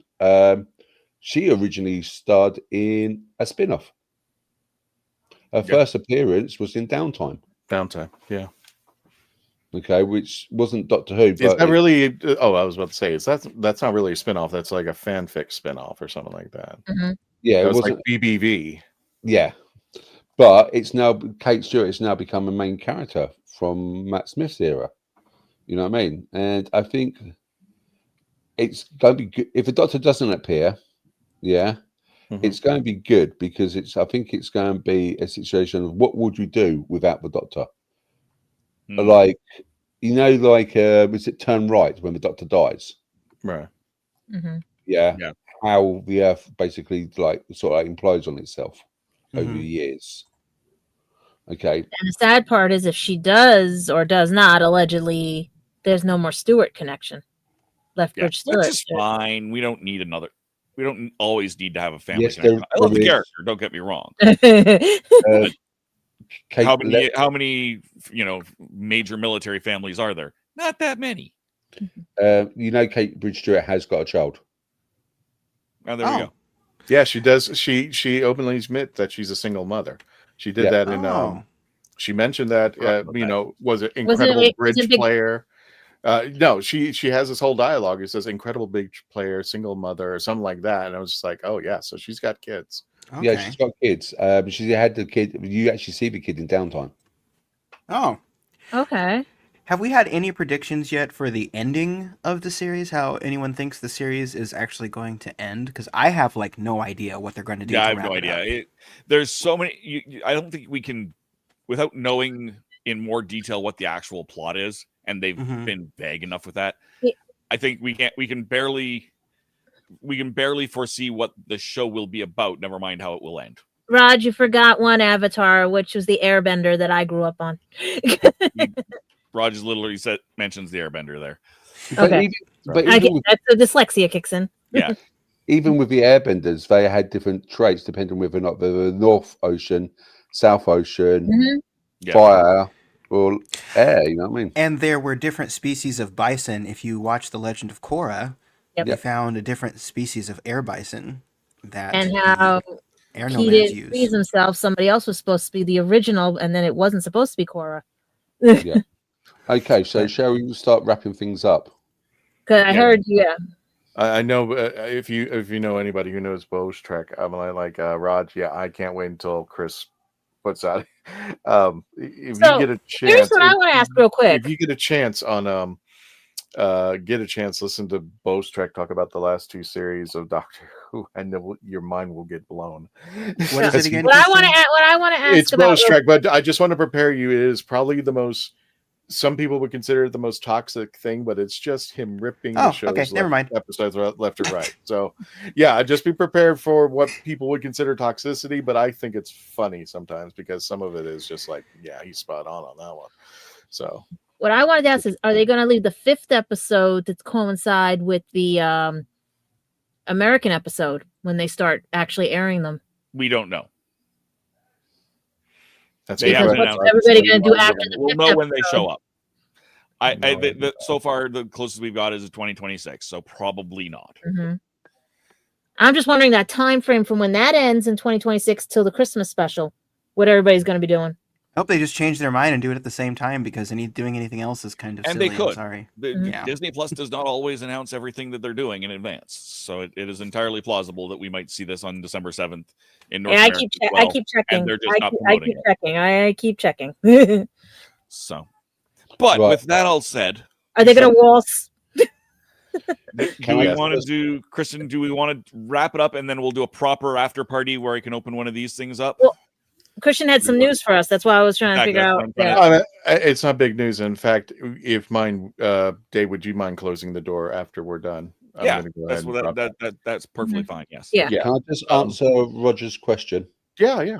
she originally starred in a spin-off. Her first appearance was in Downtime. Downtime, yeah. Okay, which wasn't Doctor Who. But is that really? Oh, I was about to say, that's not really a spin-off. That's like a fanfic spin-off or something like that. Yeah, it was wasn't like BBV. Yeah, but it's now Kate Stewart has now become a main character from Matt Smith's era. You know what I mean? And I think it's going to be good if the Doctor doesn't appear. Yeah, it's going to be good because I think it's going to be a situation of what would you do without the Doctor? Like, was it Turn Right when the Doctor dies? Right. Yeah. How the Earth basically sort of implodes on itself over the years. Okay. And the sad part is if she does or does not, allegedly, there's no more Stewart connection. Lethbridge-Stewart. Which is fine. We don't need another. We don't always need to have a family Yes, connection. I love the character. Don't get me wrong. How many major military families are there? Not that many. Kate Bridge-Stewart has got a child. Oh, there we go. Yeah, she does. She openly admits that she's a single mother. She did that in. She mentioned that. Was it incredible bridge player? No, she has this whole dialogue. It says incredible bridge player, single mother, or something like that. And I was just like, oh yeah, so she's got kids. Okay. Yeah, she's got kids. She had the kid. You actually see the kid in Downtime. Oh, okay. Have we had any predictions yet for the ending of the series? How anyone thinks the series is actually going to end? Because I have no idea what they're going to do. Yeah, I have no idea. There's so many. I don't think we can, without knowing in more detail what the actual plot is, and they've been vague enough with that. Yeah. I think we can barely foresee what the show will be about. Never mind how it will end. Rod, you forgot one Avatar, which was the Airbender that I grew up on. Raj literally mentions the Airbender there. Okay, that's the dyslexia kicks in. Yeah. Even with the Airbenders, they had different traits depending on whether or not they were North Ocean, South Ocean, fire, or air. You know what I mean? And there were different species of bison. If you watch The Legend of Korra, you found a different species of air bison that how air he nomads didn't use. freeze himself. Somebody else was supposed to be the original, and then it wasn't supposed to be Korra. Yeah. Okay, so shall we start wrapping things up? Because I heard, I know if you know anybody who knows Bose Trek, I'm like Raj. Yeah, I can't wait until Chris puts out. If you get a chance, here's what I want to ask real quick. If you get a chance on listen to Bose Trek talk about the last two series of Doctor Who, and your mind will get blown. What is it again? What I want to ask. It's Bose Trek, but I just want to prepare you. It is probably the most. Some people would consider it the most toxic thing, but it's just him ripping the show's episodes left and right. So, yeah, just be prepared for what people would consider toxicity, but I think it's funny sometimes because some of it is just like, yeah, he's spot on that one. So, what I wanted to ask is, are they going to leave the 5th episode to coincide with the American episode when they start actually airing them? We don't know. That's what's everybody going to do after the 5th We'll know episode? when they show up. So far, the closest we've got is 2026, so probably not. I'm just wondering that time frame from when that ends in 2026 till the Christmas special, what everybody's going to be doing. I hope they just change their mind and do it at the same time because doing anything else is kind of silly. They could. I'm sorry. Disney Plus does not always announce everything that they're doing in advance, so it is entirely plausible that we might see this on December 7th in North America. I keep checking. And they're just not promoting it. I keep checking. So, but with that all said, are they going to waltz? Do we want to do, Kristen? Do we want to wrap it up and then we'll do a proper after party where I can open one of these things up? Well, Christian had some news for us. That's why I was trying to figure out. It's not big news. In fact, if mine, Dave, would you mind closing the door after we're done? That's perfectly fine. Yes. Yeah. Can I just answer Roger's question? Yeah.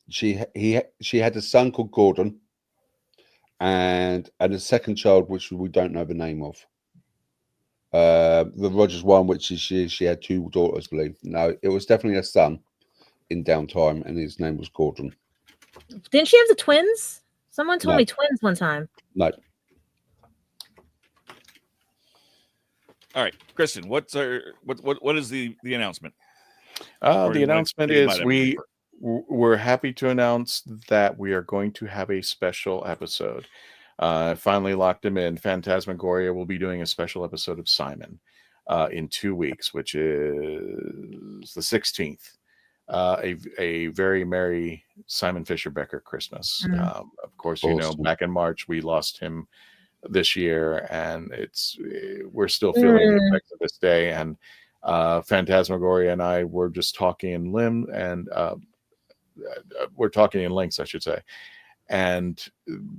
She had a son called Gordon, and a second child which we don't know the name of. The Rogers one, which is she had 2 daughters, I believe. No, it was definitely a son in Downtime, and his name was Gordon. Didn't she have the twins? Someone told me twins one time. No. All right, Kristen, what is the announcement? The announcement is we're happy to announce that we are going to have a special episode. Finally locked him in. Phantasmagoria will be doing a special episode of Simon in 2 weeks, which is the 16th. A very merry Simon Fisher Becker Christmas. Of course, you know, back in March we lost him this year, and we're still feeling the effects of this day. And Phantasmagoria and I were just talking in we're talking in links, I should say. And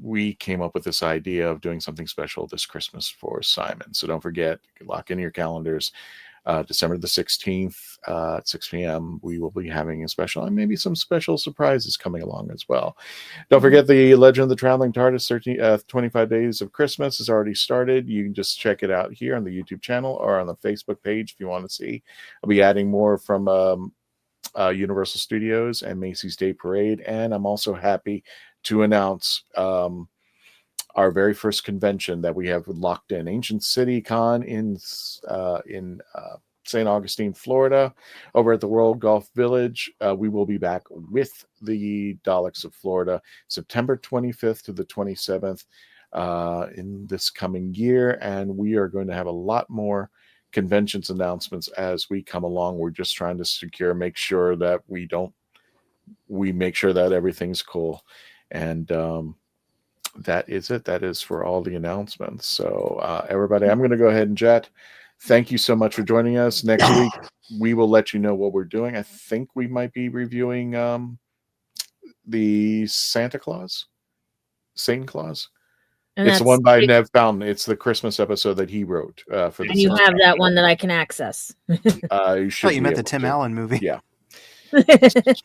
we came up with this idea of doing something special this Christmas for Simon. So don't forget, lock in your calendars. December the 16th at 6 p.m. we will be having a special, and maybe some special surprises coming along as well. Don't forget the Legend of the Traveling TARDIS 25 Days of Christmas has already started. You can just check it out here on the YouTube channel or on the Facebook page if you want to see. I'll be adding more from Universal Studios and Macy's Day Parade, and I'm also happy to announce our very first convention that we have locked in, Ancient City Con in St. Augustine, Florida, over at the World Golf Village. We will be back with the Daleks of Florida, September 25th to the 27th in this coming year, and we are going to have a lot more conventions announcements as we come along. We're just trying to make sure that we make sure that everything's cool. And that is it. That is for all the announcements. So everybody, I'm going to go ahead and jet. Thank you so much for joining us. Next week, we will let you know what we're doing. I think we might be reviewing the Santa Claus. And it's the one by Nev Fountain. It's the Christmas episode that he wrote for the. And you have that one that I can access. You meant the Tim Allen movie. Yeah.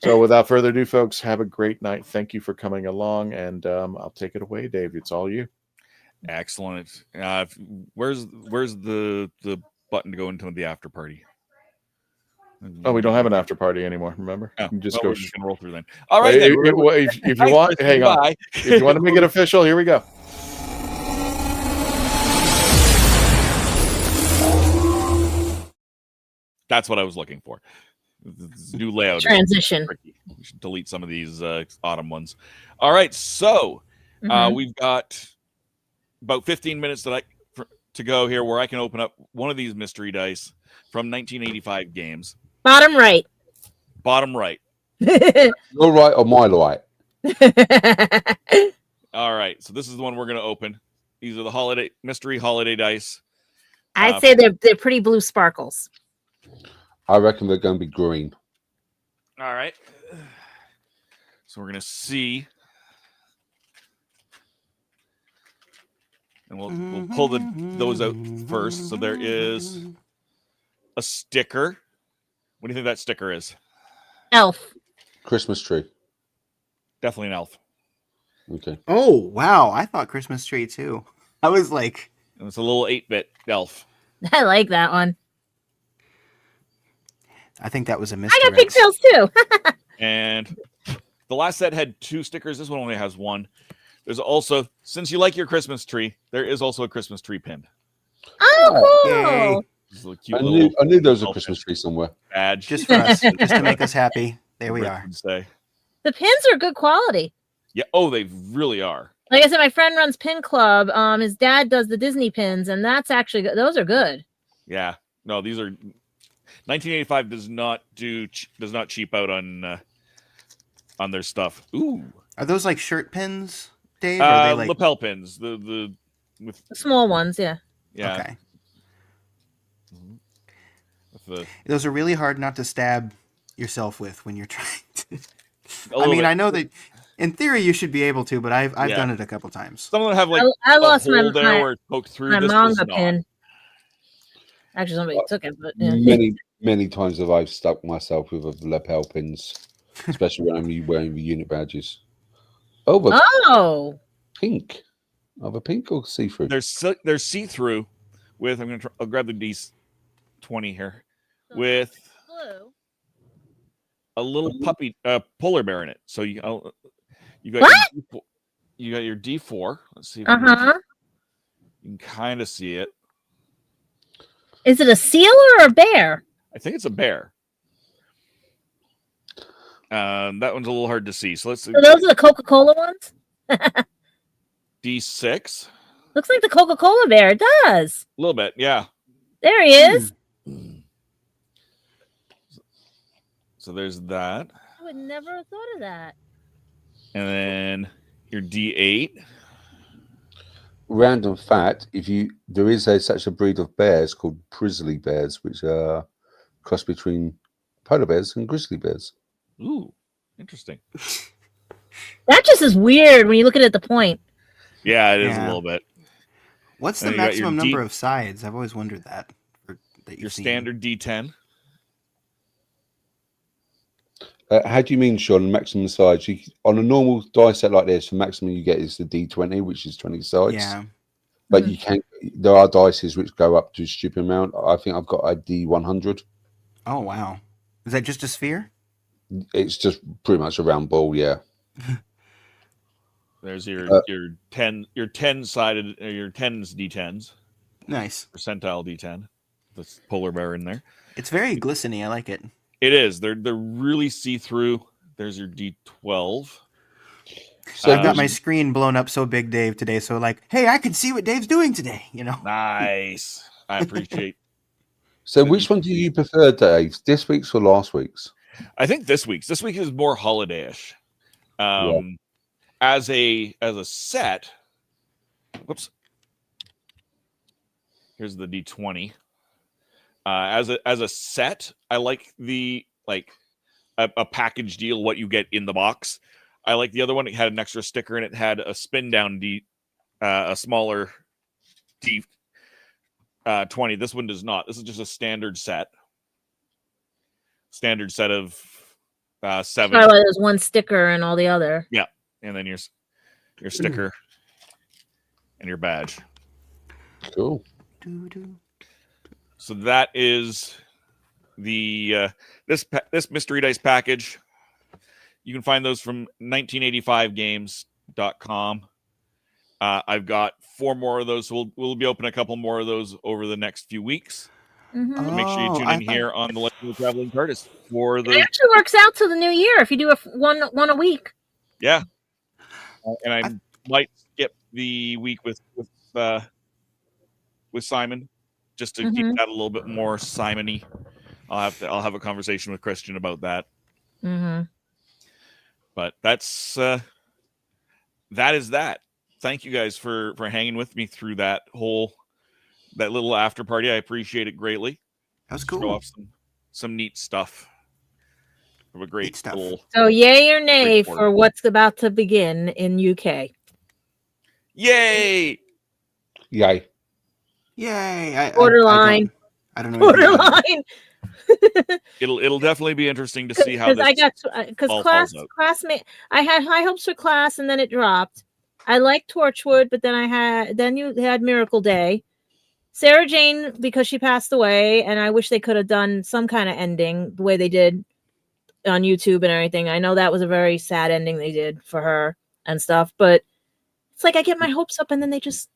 So without further ado, folks, have a great night. Thank you for coming along, and I'll take it away, Dave. It's all you. Excellent. Where's the button to go into the after party? Oh, we don't have an after party anymore. Remember, you just go. We're just gonna roll through then. All right. If you want, hang on. If you want to make it official, here we go. That's what I was looking for. This new layout transition. We should delete some of these autumn ones. All right, so we've got about 15 minutes to go here, where I can open up one of these mystery dice from 1985 games. Bottom right. Your right or my right? All right, so this is the one we're going to open. These are the mystery holiday dice. I'd say they're pretty blue sparkles. I reckon they're going to be green. All right. So we're going to see. And we'll pull those out first. So there is a sticker. What do you think that sticker is? Elf. Christmas tree. Definitely an elf. Okay. Oh, wow. I thought Christmas tree too. I was like... It's a little 8-bit elf. I like that one. I think that was a Mr. I got pigtails too. And the last set had 2 stickers. This one only has 1. There's also, since you like your Christmas tree, there is also a Christmas tree pin. Oh, cool. I knew there was a Christmas tree somewhere. Badge. Just for us, just to make us happy. There we are. The pins are good quality. Yeah. Oh, they really are. Like I said, my friend runs Pin Club. His dad does the Disney pins, and that's actually good. Those are good. Yeah. No, these are 1985 does not cheap out on their stuff. Ooh. Are those like shirt pins, Dave? Or are they like lapel pins? The small ones, yeah. Yeah. Okay. Those are really hard not to stab yourself with when you're trying to. I mean, I know that in theory you should be able to, but I've done it a couple times. Some of them have like I lost my poked through. My manga pin. Actually, somebody took it, but yeah. Many times have I stuck myself with lapel pins, especially when I'm wearing the unit badges. Pink. Of a pink or see-through? They're see-through with. I'll grab the D20 here with blue. A little puppy polar bear in it. So you got your D4. Let's see if you can kind of see it. Is it a seal or a bear? I think it's a bear. That one's a little hard to see. So let's. So those are the Coca-Cola ones. D6. Looks like the Coca-Cola bear. It does. A little bit, yeah. There he is. So there's that. I would never have thought of that. And then your D8. Random fact: there is such a breed of bears called grizzly bears, which are cross between polar bears and grizzly bears. Ooh, interesting. That just is weird when you look at it at the point. Yeah, it is a little bit. What's the maximum number of sides? I've always wondered that. Your standard D10. How do you mean, Sean? Maximum sides? On a normal die set like this, the maximum you get is the D20, which is 20 sides. Yeah. But you can. There are dices which go up to a stupid amount. I think I've got a D100. Oh wow! Is that just a sphere? It's just pretty much a round ball. Yeah. There's your 10 sided your 10s D10s. Nice. Percentile D10. The polar bear in there. It's very glistening. I like it. It is. They're really see-through. There's your D12. So I've got my screen blown up so big, Dave, today. So like, hey, I can see what Dave's doing today. You know. Nice. I appreciate. So which one do you prefer, Dave? This week's or last week's? I think this week's. This week is more holiday-ish. As a set. Whoops. Here's the D20. As a set, I like the a package deal. What you get in the box. I like the other one. It had an extra sticker and it had a spin down a smaller D20. This one does not. This is just a standard set. Standard set of 7. Probably why there's one sticker and all the other. Yeah, and then your sticker and your badge. Cool. So that is the this mystery dice package. You can find those from 1985games.com. I've got 4 more of those. We'll be opening a couple more of those over the next few weeks. Mm-hmm. So make sure you tune in here on the Legend of the Traveling TARDIS for the. It actually works out to the new year if you do one a week. Yeah, and I might skip the week with Simon, just to keep that a little bit more Simon-y. I'll have a conversation with Christian about that. Mm-hmm. But that's that is that. Thank you guys for hanging with me through that little after party. I appreciate it greatly. That was cool. Show off some neat stuff. From a great little. So yay or nay for what's about to begin in UK? Yay! Yay! Yay! Borderline. I don't know. Borderline. It'll definitely be interesting to see how this. Because classmate, I had high hopes for Class, and then it dropped. I liked Tourchwood, but then you had Miracle Day. Sarah Jane, because she passed away, and I wish they could have done some kind of ending the way they did on YouTube and everything. I know that was a very sad ending they did for her and stuff, but it's like I get my hopes up and then they just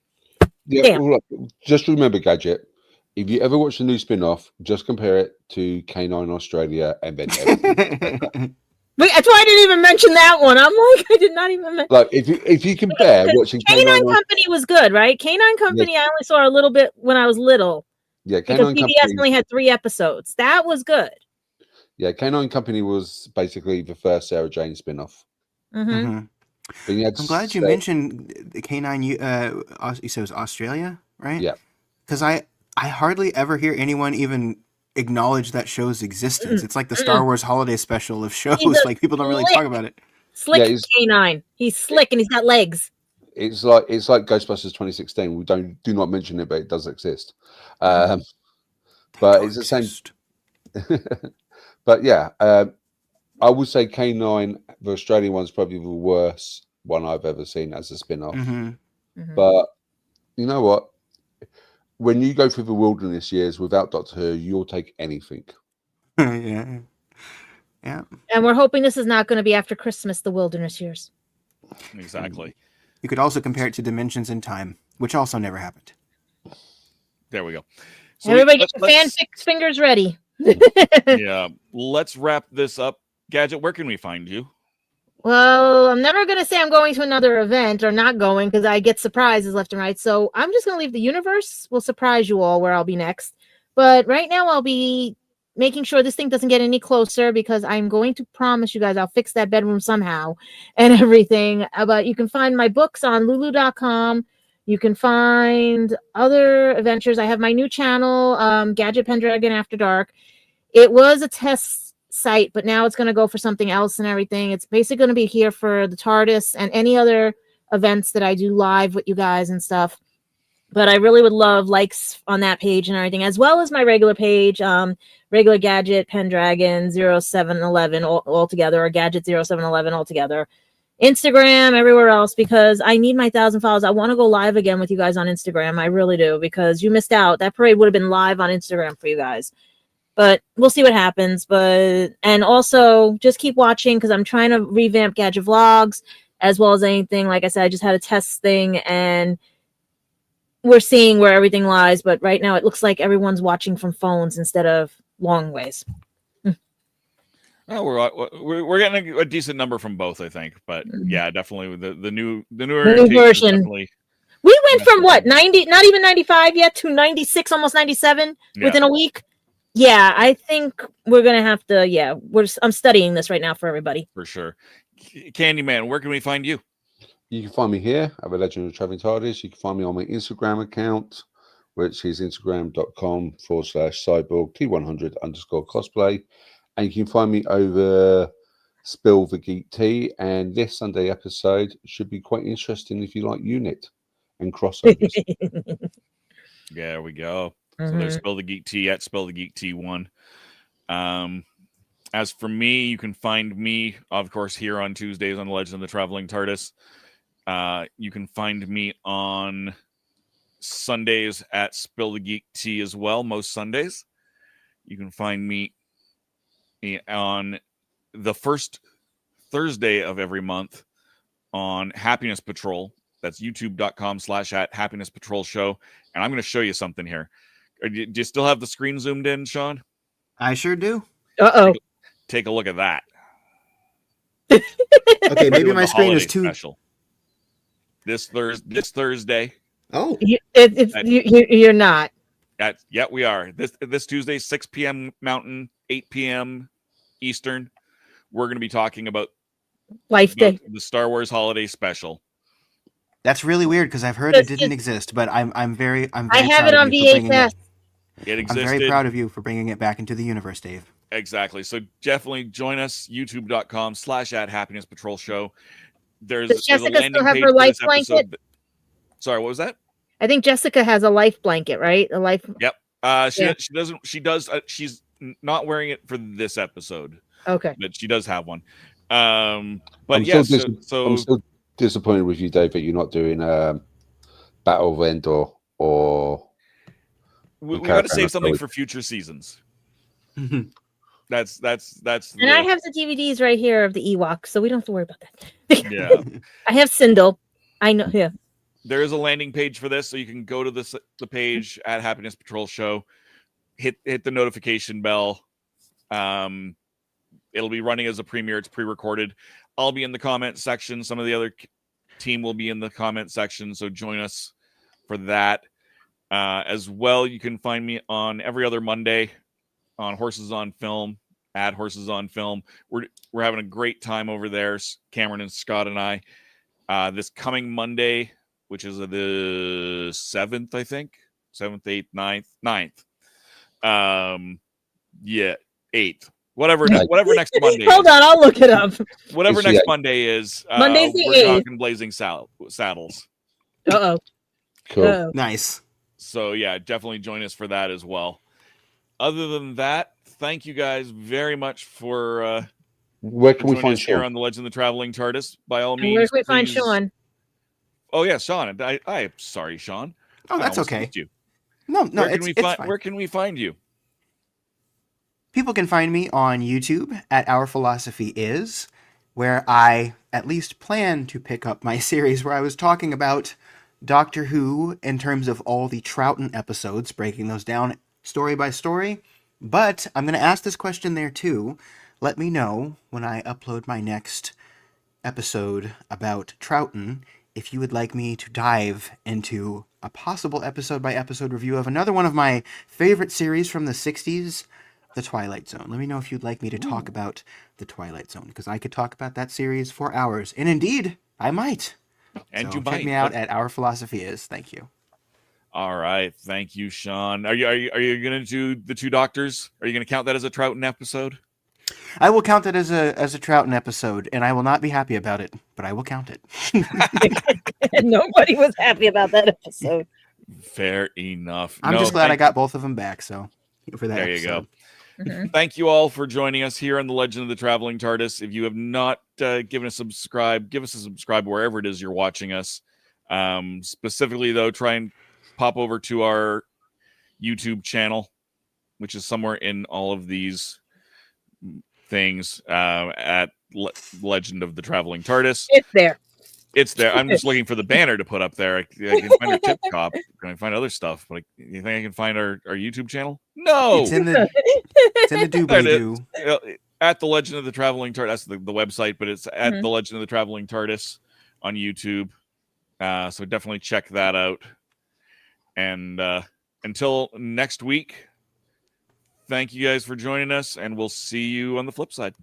just remember, Gadget, if you ever watch the new spin-off, just compare it to K9 Australia and then everything. But that's why I didn't even mention that one. I'm like, I did not even mention. Like if you compare watching K9 Company was good, right? K9 Company, I only saw a little bit when I was little. Yeah, because PBS only had 3 episodes. That was good. Yeah, K9 Company was basically the first Sarah Jane spin-off. Mm-hmm. But I'm glad you mentioned the K9. You said it was Australia, right? Yeah. Because I hardly ever hear anyone even acknowledge that show's existence. It's like the Star Wars holiday special of shows. Like people don't really talk about it. Slick K9. He's slick and he's got legs. It's like Ghostbusters 2016. We do not mention it, but it does exist. But it's the same. But yeah, I would say K9, the Australian one's probably the worst one I've ever seen as a spin-off. But you know what? When you go through the wilderness years without Doctor Who, you'll take anything. Yeah. And we're hoping this is not going to be after Christmas, the wilderness years. Exactly. You could also compare it to Dimensions in Time, which also never happened. There we go. So everybody get your fanfic fingers ready. Yeah, let's wrap this up. Gadget, where can we find you? Well, I'm never going to say I'm going to another event or not going because I get surprises left and right. So I'm just going to leave the universe. We'll surprise you all where I'll be next. But right now I'll be making sure this thing doesn't get any closer because I'm going to promise you guys I'll fix that bedroom somehow and everything. But you can find my books on lulu.com. You can find other adventures. I have my new channel, Gadget Pendragon After Dark. It was a test site, but now it's going to go for something else and everything. It's basically going to be here for the TARDIS and any other events that I do live with you guys and stuff. But I really would love likes on that page and everything, as well as my regular page, regular Gadget Pendragon 0711 all together, or Gadget 0711 all together. Instagram, everywhere else, because I need my 1,000 followers. I want to go live again with you guys on Instagram. I really do, because you missed out. That parade would have been live on Instagram for you guys. But we'll see what happens. And also just keep watching because I'm trying to revamp Gadget Vlogs as well as anything. Like I said, I just had a test thing and we're seeing where everything lies. But right now it looks like everyone's watching from phones instead of long ways. Oh, we're getting a decent number from both, I think. But yeah, definitely the new version. We went from what, 90, not even 95 yet, to 96, almost 97 within a week. Yeah, I think we're gonna have to. I'm studying this right now for everybody. For sure. Candyman, where can we find you? You can find me here at the Legend of Traveling TARDIS. You can find me on my Instagram account, which is instagram.com/cyborg T100_cosplay. And you can find me over Spill the Geek Tea. And this Sunday episode should be quite interesting if you like unit and crossovers. There we go. So there's Spill the Geek Tea at Spill the Geek Tea 1. As for me, you can find me, of course, here on Tuesdays on the Legend of the Traveling TARDIS. You can find me on Sundays at Spill the Geek Tea as well, most Sundays. You can find me on the first Thursday of every month on Happiness Patrol. That's youtube.com/@Happiness Patrol Show. And I'm going to show you something here. Do you still have the screen zoomed in, Sean? I sure do. Uh-oh. Take a look at that. Okay, maybe my screen is too special. This Thursday. Oh, you're not. Yeah, we are. This Tuesday, 6 p.m. Mountain, 8 p.m. Eastern. We're going to be talking about Life Day, the Star Wars Holiday Special. That's really weird because I've heard it didn't exist, but I'm very I have it on VHS. It existed. I'm very proud of you for bringing it back into the universe, Dave. Exactly. So definitely join us, youtube.com/@Happiness Patrol Show. Does Jessica still have her life blanket? Sorry, what was that? I think Jessica has a life blanket, right? A life. Yep. She doesn't. She does. She's not wearing it for this episode. Okay. But she does have one. But I'm yeah. I'm still disappointed with you, Dave, that you're not doing Battle of Endor or. We got to save something for future seasons. That's. And I have the DVDs right here of the Ewoks, so we don't have to worry about that. Yeah. I have Sindel. I know. Yeah. There is a landing page for this, so you can go to the page at Happiness Patrol Show, hit the notification bell. It'll be running as a premiere. It's pre-recorded. I'll be in the comment section. Some of the other team will be in the comment section, so join us for that. As well, you can find me on every other Monday on Horses on Film, at Horses on Film. We're having a great time over there, Cameron and Scott and I. This coming Monday, which is the 7th, I think. 7th, 8th, 9th. 8th. Whatever next Monday Hold on, I'll look it up. Whatever next Monday is. Monday's the 8th. We're talking Blazing Saddles. Uh-oh. Cool. Uh-oh. Nice. So, yeah, definitely join us for that as well. Other than that, thank you guys very much for where can we find us here Sean? on the Legend of the Traveling TARDIS. By all And means, where can we find please- Sean? Oh, yeah, Sean. I'm sorry, Sean. Oh, that's I almost okay. missed you. No, Where fine. Where can we find you? People can find me on YouTube at Our Philosophy Is, where I at least plan to pick up my series where I was talking about Doctor Who in terms of all the Troughton episodes, breaking those down story by story. But I'm going to ask this question there too. Let me know when I upload my next episode about Troughton if you would like me to dive into a possible episode by episode review of another one of my favorite series from the 60s, The Twilight Zone. Let me know if you'd like me to talk about The Twilight Zone, because I could talk about that series for hours. And indeed, I might. And so you check might. me out at Our Philosophy Is. Thank you. All right. Thank you, Sean. Are you going to do the two doctors? Are you going to count that as a Troughton episode? I will count it as a Troughton episode, and I will not be happy about it, but I will count it. Nobody was happy about that episode. Fair enough. I'm just glad I got both of them back. So for that, there episode. You go. Thank you all for joining us here on the Legend of the Traveling TARDIS. If you have not given us a subscribe, give us a subscribe wherever it is you're watching us. Specifically, though, try and pop over to our YouTube channel, which is somewhere in all of these things at Legend of the Traveling TARDIS. It's there. I'm just looking for the banner to put up there. I can find our tip top. I can find other stuff, but you think I can find our YouTube channel? No, it's in the doobly-doo. At the Legend of the Traveling TARDIS. That's the website, but it's at the Legend of the Traveling TARDIS on YouTube. So definitely check that out. And until next week, thank you guys for joining us, and we'll see you on the flip side.